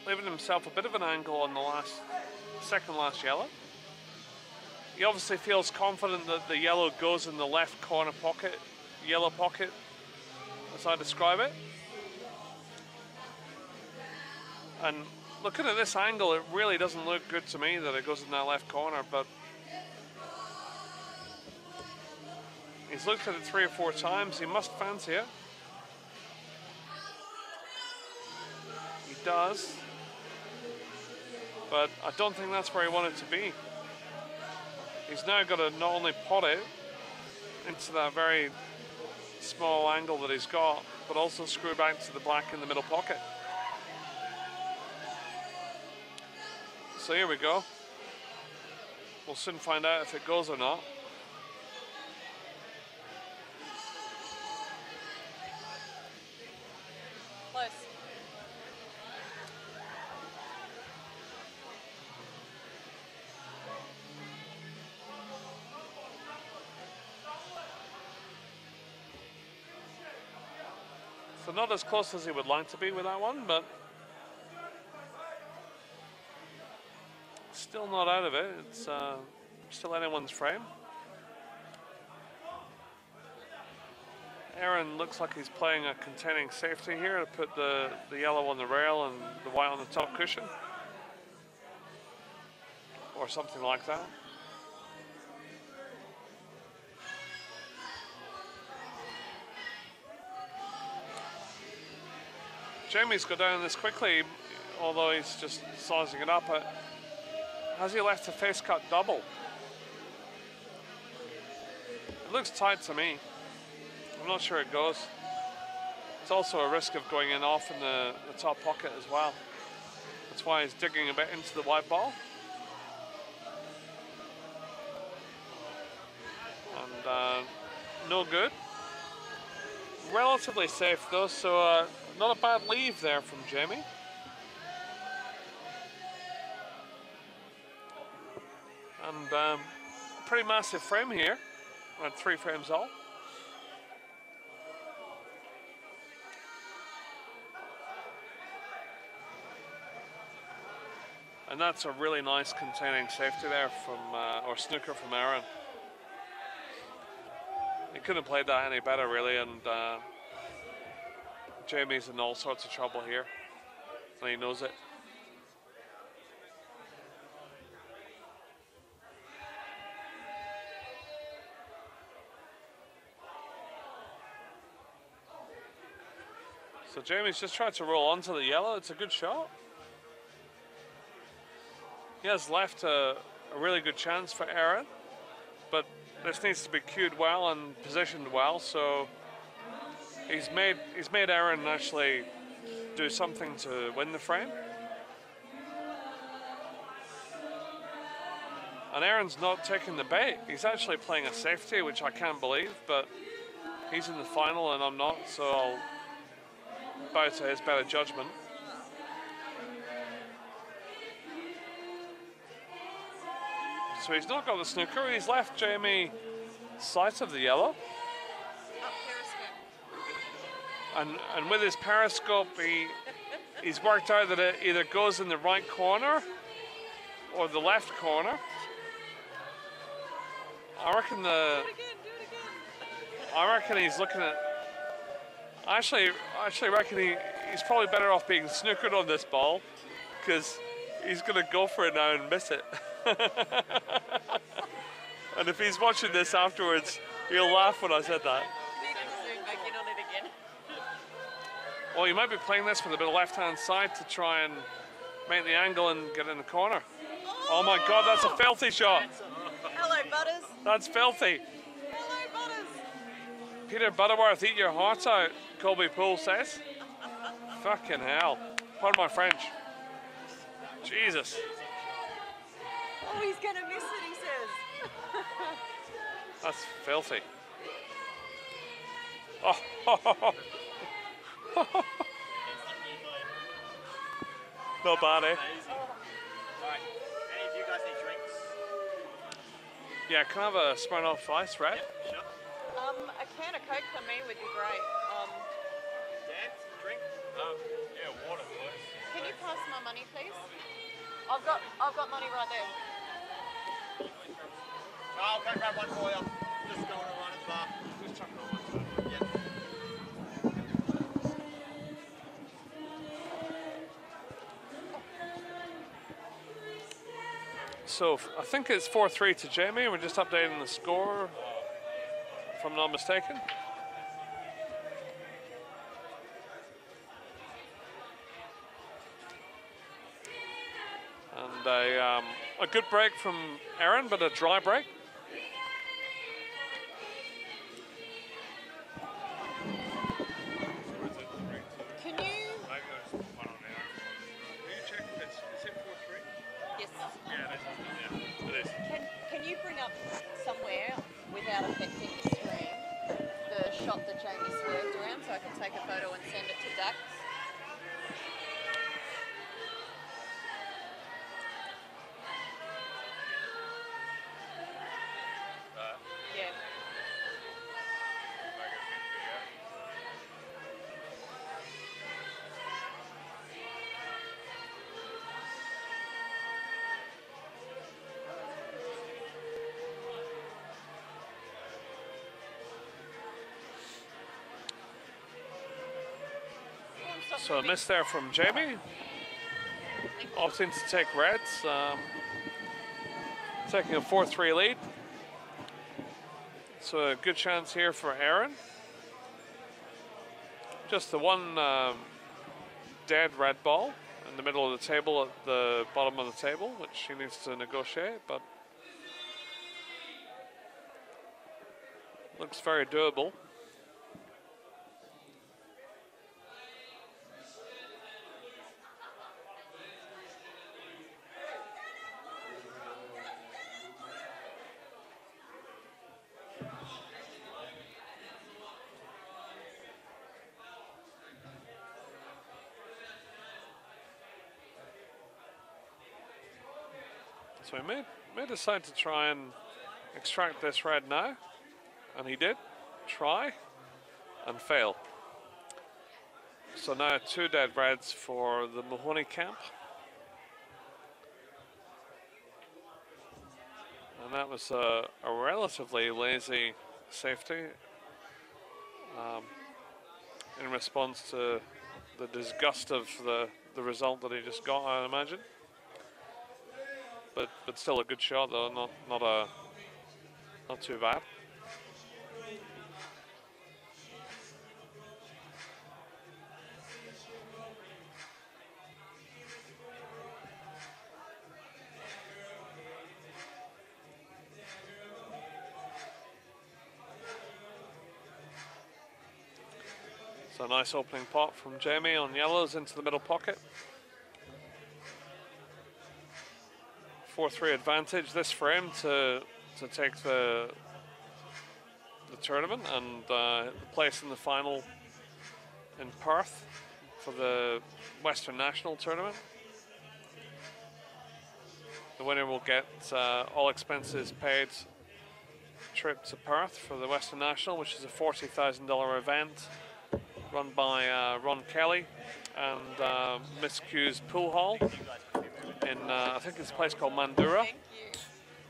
Speaker 2: leaving himself a bit of an angle on the second last yellow. He obviously feels confident that the yellow goes in the left corner pocket, yellow pocket, as I describe it. And looking at this angle, it really doesn't look good to me that it goes in that left corner, but he's looked at it 3 or 4 times. He must fancy it. He does. But I don't think that's where he wanted to be. He's now got to not only pot it into that very small angle that he's got, but also screw back to the black in the middle pocket. So here we go. We'll soon find out if it goes or not.
Speaker 3: Close.
Speaker 2: So not as close as he would like to be with that one, but still not out of it. It's still anyone's frame. Aaron looks like he's playing a containing safety here to put the yellow on the rail and the white on the top cushion. Or something like that. Jamie's got down this quickly, although he's just sizing it up. Has he left a face cut double? looks tight to me. I'm not sure it goes. It's also a risk of going in off in the top pocket as well. That's why he's digging a bit into the white ball. And no good. Relatively safe though, so not a bad leave there from Jamie. And pretty massive frame here, at 3 frames all. And that's a really nice containing safety there from, or snooker from Aaron. He couldn't have played that any better really, and Jamie's in all sorts of trouble here, and he knows it. So Jamie's just tried to roll onto the yellow. It's a good shot. He has left a really good chance for Aaron, but this needs to be cued well and positioned well. So he's made Aaron actually do something to win the frame. And Aaron's not taking the bait. He's actually playing a safety, which I can't believe, but he's in the final and I'm not, so I'll bow to his better judgment. So he's not got the snooker. He's left Jamie sight of the yellow. And with his periscope, he's worked out that it either goes in the right corner or the left corner. I reckon he's looking at. I actually reckon he's probably better off being snookered on this ball, because he's going to go for it now and miss it. And if he's watching this afterwards, he'll laugh when I said that. Well, you might be playing this with a bit of left-hand side to try and make the angle and get in the corner. Oh my God, that's a filthy shot.
Speaker 3: Hello, Butters.
Speaker 2: That's filthy.
Speaker 3: Hello, Butters.
Speaker 2: Peter Butterworth, eat your heart out, Colby Poole says. Fucking hell. Pardon my French. Jesus.
Speaker 3: Oh, he's going to miss it, he says.
Speaker 2: That's filthy. Oh. Not bad, eh?
Speaker 1: Alright, any of you guys need drinks?
Speaker 2: Yeah, can I have a Smirnoff Ice, right?
Speaker 1: Yep, sure.
Speaker 3: A can of Coke for me would be great.
Speaker 1: Dan, drink?
Speaker 4: Yeah, water, please.
Speaker 3: Can you pass my money, please? I've got money right there.
Speaker 1: I'll go grab one for you. Just going to run at the bar.
Speaker 4: Just chuck it on one side.
Speaker 1: Yep.
Speaker 2: So I think it's 4-3 to Jamie. We're just updating the score, if I'm not mistaken. And a good break from Aaron, but a dry break.
Speaker 3: Can you?
Speaker 4: Maybe there's one on there.
Speaker 2: Will you check if is it 4-3?
Speaker 3: Yes.
Speaker 2: Yeah, it is.
Speaker 3: Can you bring up somewhere without affecting the screen the shot that Jamie swerved around so I can take a photo and send it to Dax? Yeah.
Speaker 2: So a miss there from Jamie. Opting to take reds. Taking a 4-3 lead. So a good chance here for Aaron. Just the one dead red ball in the middle of the table at the bottom of the table, which he needs to negotiate, but looks very doable. So he may decide to try and extract this red now, and he did try and fail. So now 2 dead reds for the Mahoney camp, and that was a relatively lazy safety in response to the disgust of the result that he just got, I imagine. But still a good shot though, not too bad. So nice opening pot from Jamie on yellows into the middle pocket. 4-3 advantage this for him to take the tournament and the place in the final in Perth for the Western National tournament. The winner will get all expenses paid trip to Perth for the Western National, which is a $40,000 event run by Ron Kelly and Miss Q's Pool Hall in I think it's a place called Mandurah.
Speaker 3: Thank you.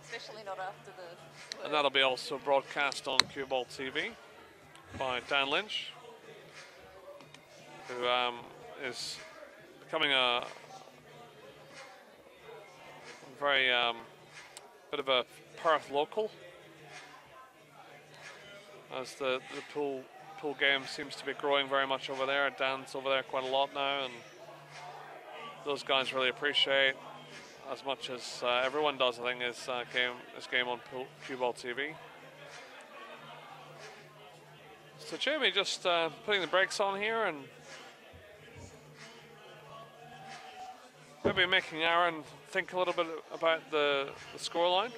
Speaker 3: Especially not after the...
Speaker 2: And that'll be also broadcast on CueballTV by Dan Lynch, who is becoming a very bit of a Perth local, as the pool game seems to be growing very much over there. Dan's over there quite a lot now, and those guys really appreciate, as much as everyone does, I think, this game on CueballTV. So Jamie just putting the brakes on here and maybe making Aaron think a little bit about the scoreline.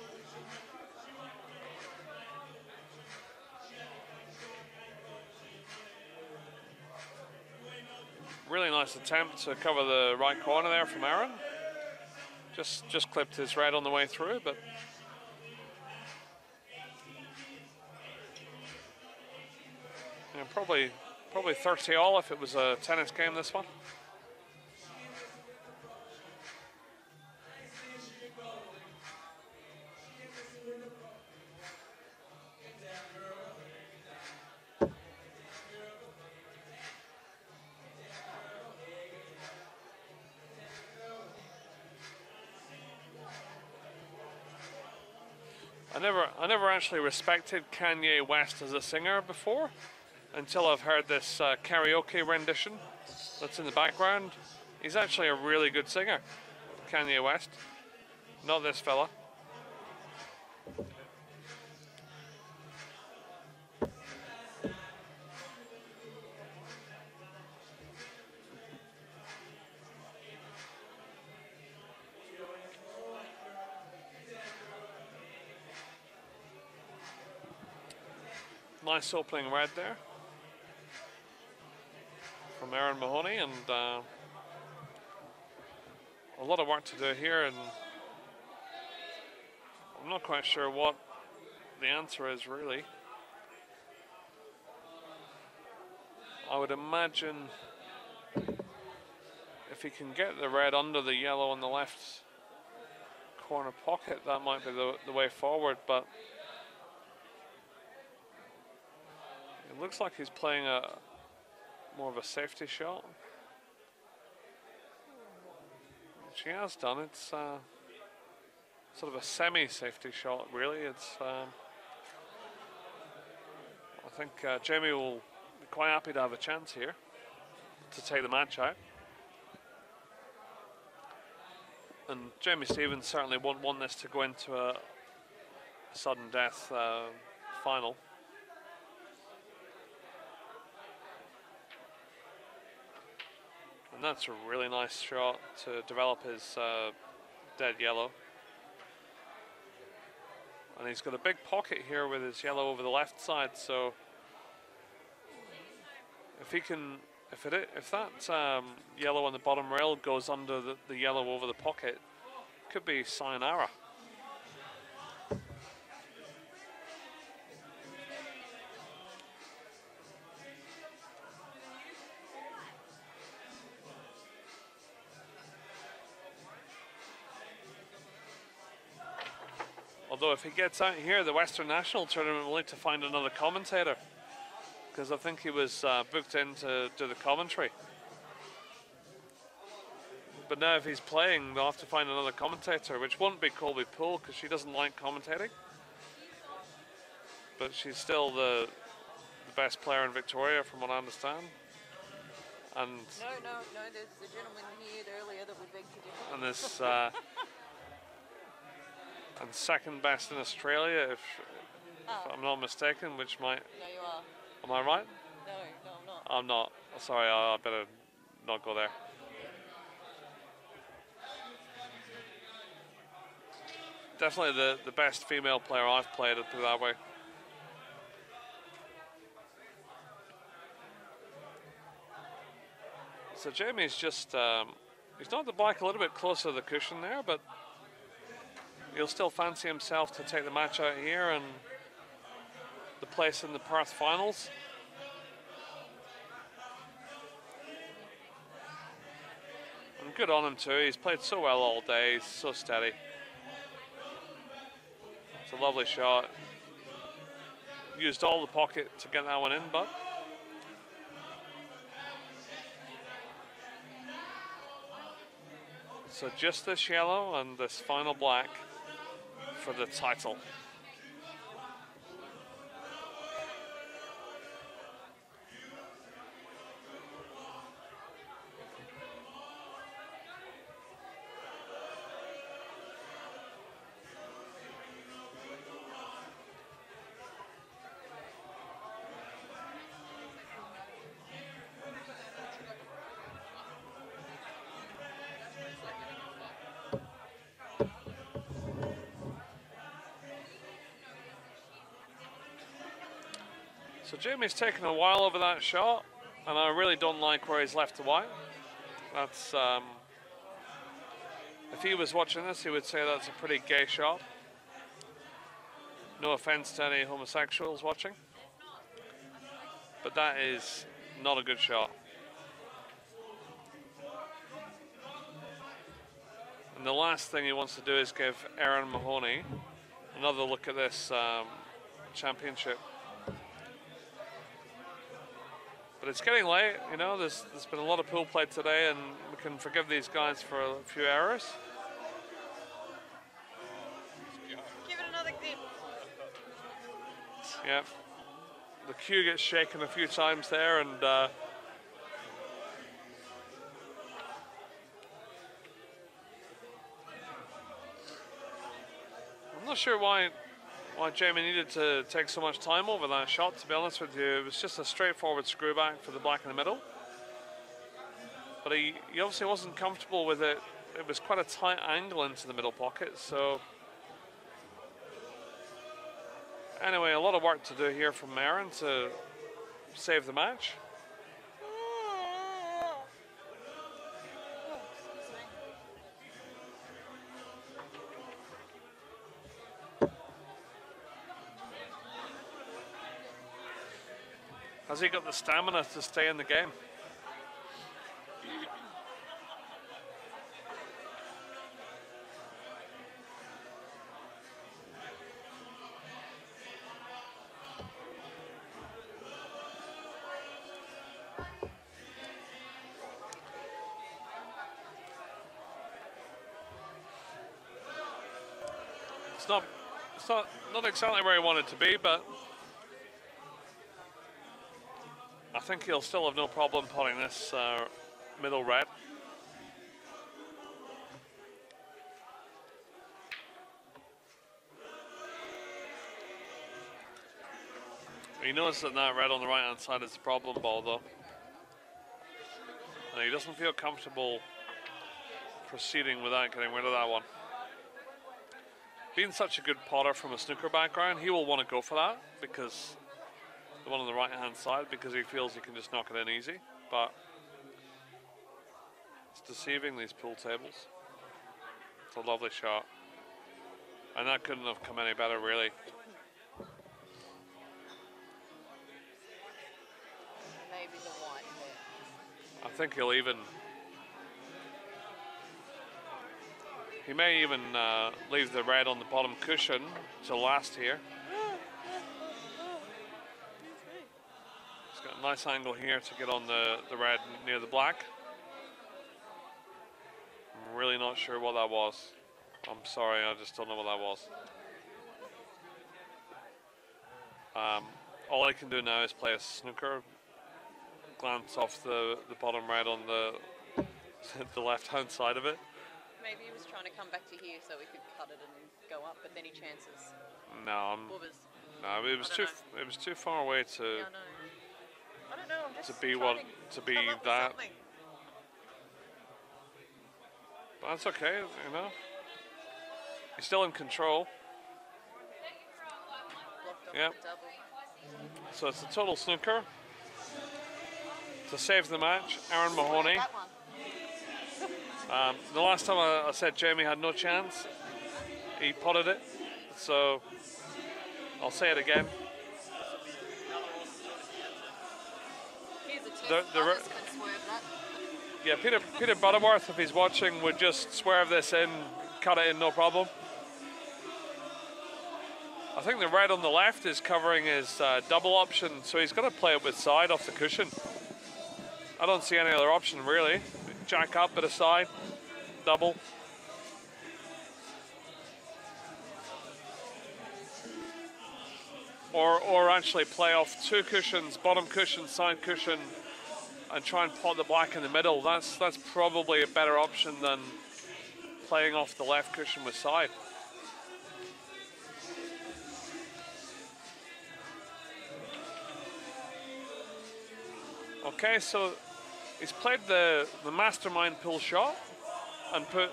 Speaker 2: Really nice attempt to cover the right corner there from Aaron. Just clipped his red on the way through, but yeah, probably 30 all if it was a tennis game, this one. I never actually respected Kanye West as a singer before, until I've heard this karaoke rendition that's in the background. He's actually a really good singer, Kanye West, not this fella. Nice opening red there from Aaron Mahoney, and a lot of work to do here, and I'm not quite sure what the answer is really. I would imagine if he can get the red under the yellow in the left corner pocket, that might be the way forward, but it looks like he's playing more of a safety shot, which he has done. It's sort of a semi-safety shot, really. It's I think Jamie will be quite happy to have a chance here to take the match out. And Jamie Stevens certainly won't want this to go into a sudden death final. And that's a really nice shot to develop his dead yellow. And he's got a big pocket here with his yellow over the left side, so if he can, if that yellow on the bottom rail goes under the yellow over the pocket, could be sayonara. Although if he gets out here, the Western National Tournament will need to find another commentator, because I think he was booked in to do the commentary. But now if he's playing, they'll have to find another commentator, which won't be Colby Poole, because she doesn't like commentating. But she's still the best player in Victoria, from what I understand. And
Speaker 3: No, there's the gentleman here earlier that would beg to differ.
Speaker 2: and this and second best in Australia, if I'm not mistaken, which might.
Speaker 3: No, you are.
Speaker 2: Am I right?
Speaker 3: No, I'm not.
Speaker 2: I'm not. Sorry, I better not go there. Definitely the best female player I've played, it that way. So Jamie's just, he's not the black a little bit closer to the cushion there, but he'll still fancy himself to take the match out here and the place in the Perth finals. And good on him too, he's played so well all day, he's so steady. It's a lovely shot. Used all the pocket to get that one in, but so just this yellow and this final black for the title. So Jamie's taken a while over that shot, and I really don't like where he's left the white. That's, if he was watching this, he would say that's a pretty gay shot. No offense to any homosexuals watching, but that is not a good shot. And the last thing he wants to do is give Aaron Mahoney another look at this championship. But it's getting late, you know, there's been a lot of pool play today, and we can forgive these guys for a few errors.
Speaker 3: Give it another dip.
Speaker 2: Yeah. The cue gets shaken a few times there, and I'm not sure why Jamie needed to take so much time over that shot, to be honest with you. It was just a straightforward screw back for the black in the middle. But he obviously wasn't comfortable with it. It was quite a tight angle into the middle pocket, so anyway, a lot of work to do here from Aaron to save the match. Has he got the stamina to stay in the game? It's not exactly where he wanted to be, but I think he'll still have no problem putting this middle red. He knows that red on the right hand side is the problem ball though. And he doesn't feel comfortable proceeding without getting rid of that one. Being such a good potter from a snooker background, he will want to go for that, because the one on the right hand side, because he feels he can just knock it in easy. But it's deceiving, these pool tables. It's a lovely shot, and that couldn't have come any better, really.
Speaker 3: Maybe the white there.
Speaker 2: I think he'll even. He may even leave the red on the bottom cushion to last here. He's got a nice angle here to get on the red near the black. I'm really not sure what that was. I'm sorry, I just don't know what that was. All I can do now is play a snooker, glance off the bottom red on the left-hand side of it.
Speaker 3: Maybe he was trying to come back to here so we could cut it and go up, but then he chances.
Speaker 2: No, it was too far away to.
Speaker 3: Yeah, I know. I don't know. I'm just
Speaker 2: to be
Speaker 3: trying
Speaker 2: to be
Speaker 3: come up with
Speaker 2: that.
Speaker 3: something.
Speaker 2: But that's okay, you know. He's still in control.
Speaker 3: Blocked off
Speaker 2: Yep.
Speaker 3: the double.
Speaker 2: So it's a total snooker. To save the match, Aaron Mahoney.
Speaker 3: That one.
Speaker 2: The last time I said Jamie had no chance, he potted it. So I'll say it again.
Speaker 3: Here's a test.
Speaker 2: The
Speaker 3: Others can swerve that.
Speaker 2: Yeah, Peter Butterworth, if he's watching, would just swerve this in, cut it in, no problem. I think the red on the left is covering his double option, so he's got to play it with side off the cushion. I don't see any other option, really. Jack up, bit of side, double. Or actually play off two cushions, bottom cushion, side cushion, and try and pot the black in the middle. That's probably a better option than playing off the left cushion with side. Okay, so he's played the mastermind pull shot and put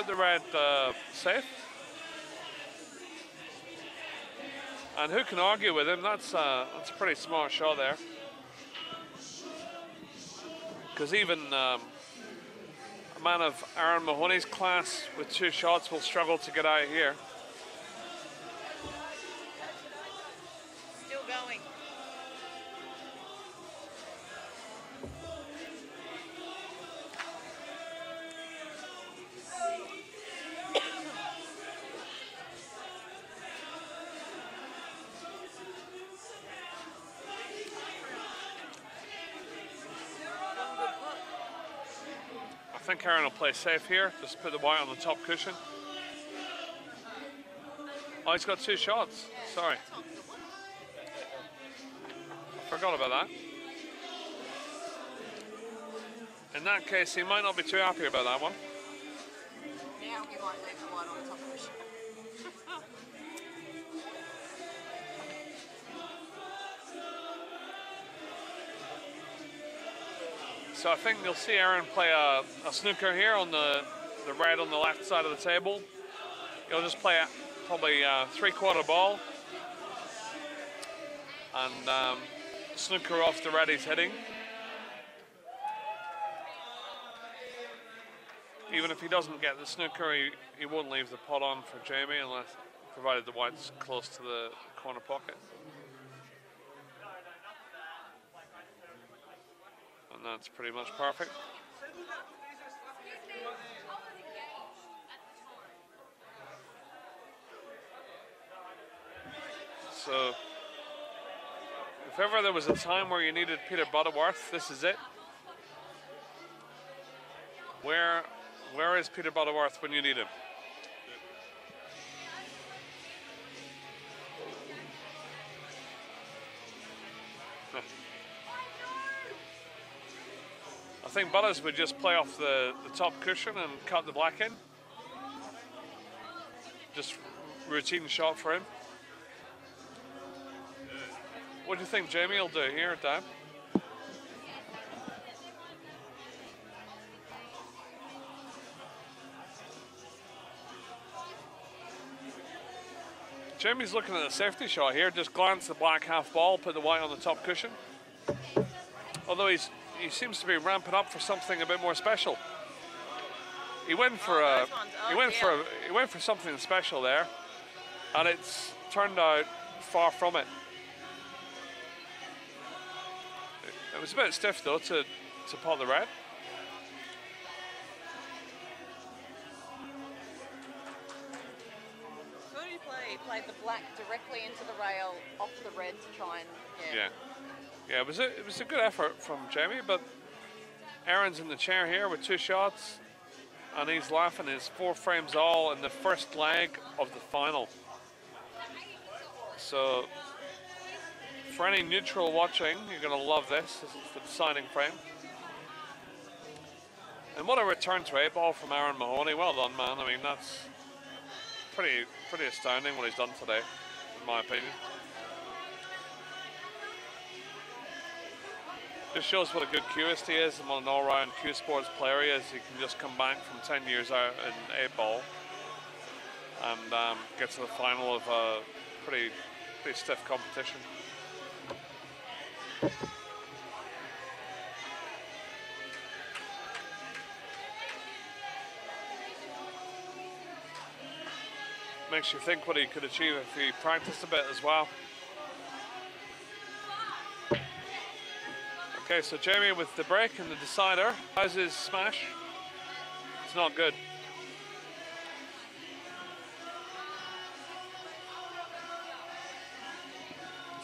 Speaker 2: the red safe. And who can argue with him? That's a pretty smart shot there. Because even a man of Aaron Mahoney's class with two shots will struggle to get out of here.
Speaker 3: Still going.
Speaker 2: I think Aaron will play safe here. Just put the white on the top cushion. Oh, he's got two shots. Sorry. I forgot about that. In that case, he might not be too happy about that one.
Speaker 3: Now he might leave the white on the top cushion.
Speaker 2: So I think you'll see Aaron play a snooker here on the red on the left side of the table. He'll just play probably a three-quarter ball and snooker off the red he's hitting. Even if he doesn't get the snooker, he won't leave the pot on for Jamie unless provided the white's close to the corner pocket. And that's pretty much perfect. So, if ever there was a time where you needed Peter Butterworth, this is it. Where is Peter Butterworth when you need him? I think Butters would just play off the top cushion and cut the black in. Just routine shot for him. What do you think Jamie will do here, Dan? Jamie's looking at the safety shot here. Just glance the black half ball, put the white on the top cushion. Although he seems to be ramping up for something a bit more special. He went for he went for something special there, and it's turned out far from it. It was a bit stiff though to pot the red.
Speaker 3: Who did he play? He played the black directly into the rail, off the red to try and
Speaker 2: yeah. It was a good effort from Jamie, but Aaron's in the chair here with 2 shots, and he's laughing his 4 frames all in the first leg of the final. So for any neutral watching, you're going to love this. This is the deciding frame. And what a return to 8-ball from Aaron Mahoney. Well done, man. I mean, that's pretty astounding what he's done today, in my opinion. Just shows what a good cueist he is and what an all-round Cue Sports player he is. He can just come back from 10 years out in 8-ball and get to the final of a pretty stiff competition. Makes you think what he could achieve if he practiced a bit as well. Okay, so Jamie with the break and the decider. How's his smash? It's not good.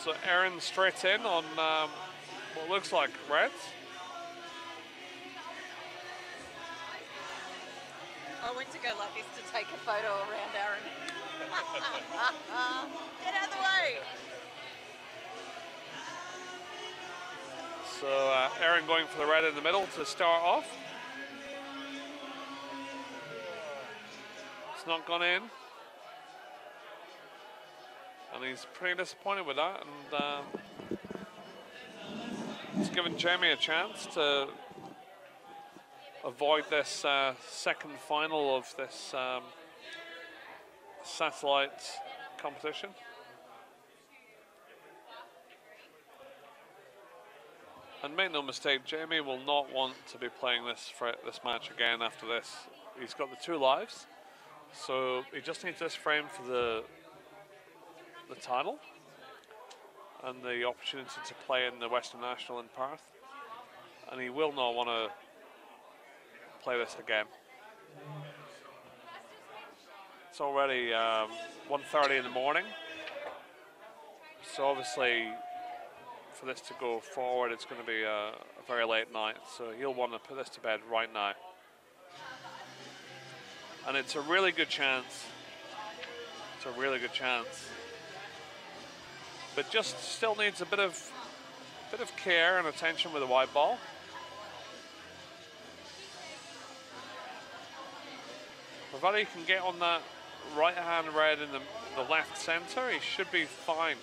Speaker 2: So Aaron straight in on what looks like reds.
Speaker 3: I went to go like this to take a photo around Aaron. Get out of the way!
Speaker 2: So Aaron going for the red in the middle to start off. It's not gone in. And he's pretty disappointed with that. And it's given Jamie a chance to avoid this second final of this Satelitte competition. And make no mistake, Jamie will not want to be playing this match again after this. He's got the 2 lives, so he just needs this frame for the title and the opportunity to play in the Western National in Perth. And he will not want to play this again. It's already 1:30 in the morning, so obviously for this to go forward it's going to be a very late night, so he'll want to put this to bed right now. And it's a really good chance, but just still needs a bit of care and attention with the white ball. Provided he can get on that right hand red in the left center, he should be fine.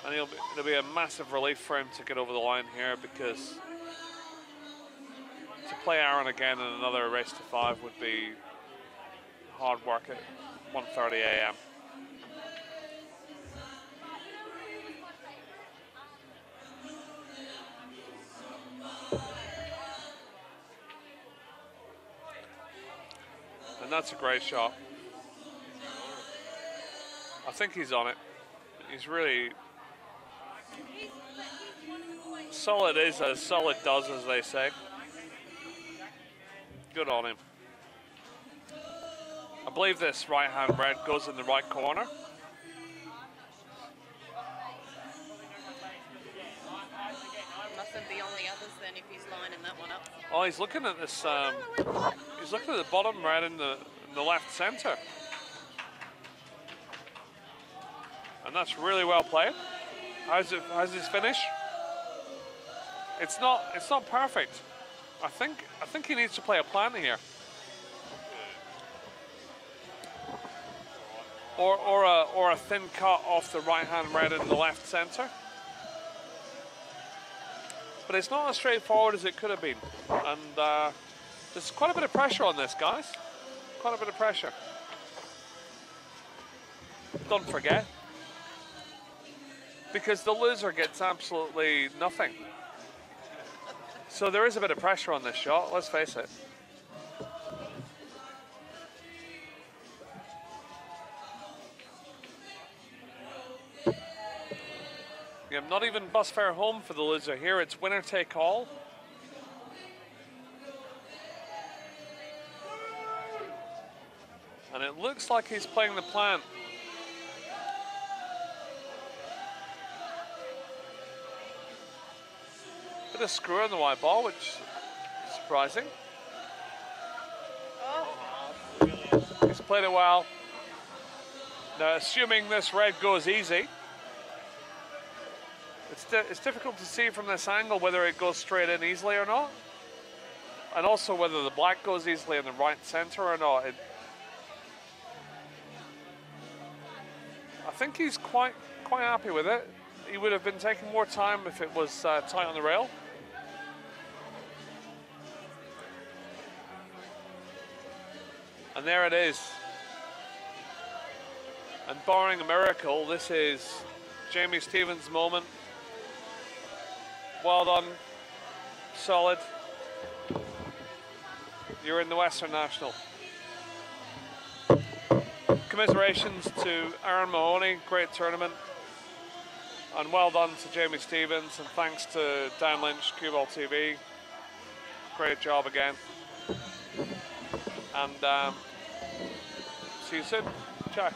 Speaker 2: And it'll be a massive relief for him to get over the line here, because to play Aaron again in another race to 5 would be hard work at 1:30 a.m. And that's a great shot. I think he's on it. He's really solid, is as solid does, as they say. Good on him. I believe this right hand red goes in the right corner.
Speaker 3: Mustn't be on the others then if he's lining that one up.
Speaker 2: Oh, he's looking at this. He's looking at the bottom red in the left center, and that's really well played. How's his finish? It's not perfect. I think he needs to play a plan here, or a thin cut off the right hand red in the left center. But it's not as straightforward as it could have been, and there's quite a bit of pressure on this, guys. Quite a bit of pressure. don't forget. Because the loser gets absolutely nothing. So there is a bit of pressure on this shot, let's face it. Yeah, not even bus fare home for the loser here, it's winner take all. And it looks like he's playing the plan. Bit of screw on the white ball, which is surprising. He's played it well. Now, assuming this red goes easy, it's difficult to see from this angle whether it goes straight in easily or not, and also whether the black goes easily in the right center or not. I think he's quite happy with it. He would have been taking more time if it was tight on the rail. And there it is. And barring a miracle, this is Jamie Stevens' moment. Well done. Solid. You're in the Western National. Commiserations to Aaron Mahoney, great tournament. And well done to Jamie Stevens, and thanks to Dan Lynch, CueballTV. Great job again. And see you soon. Ciao.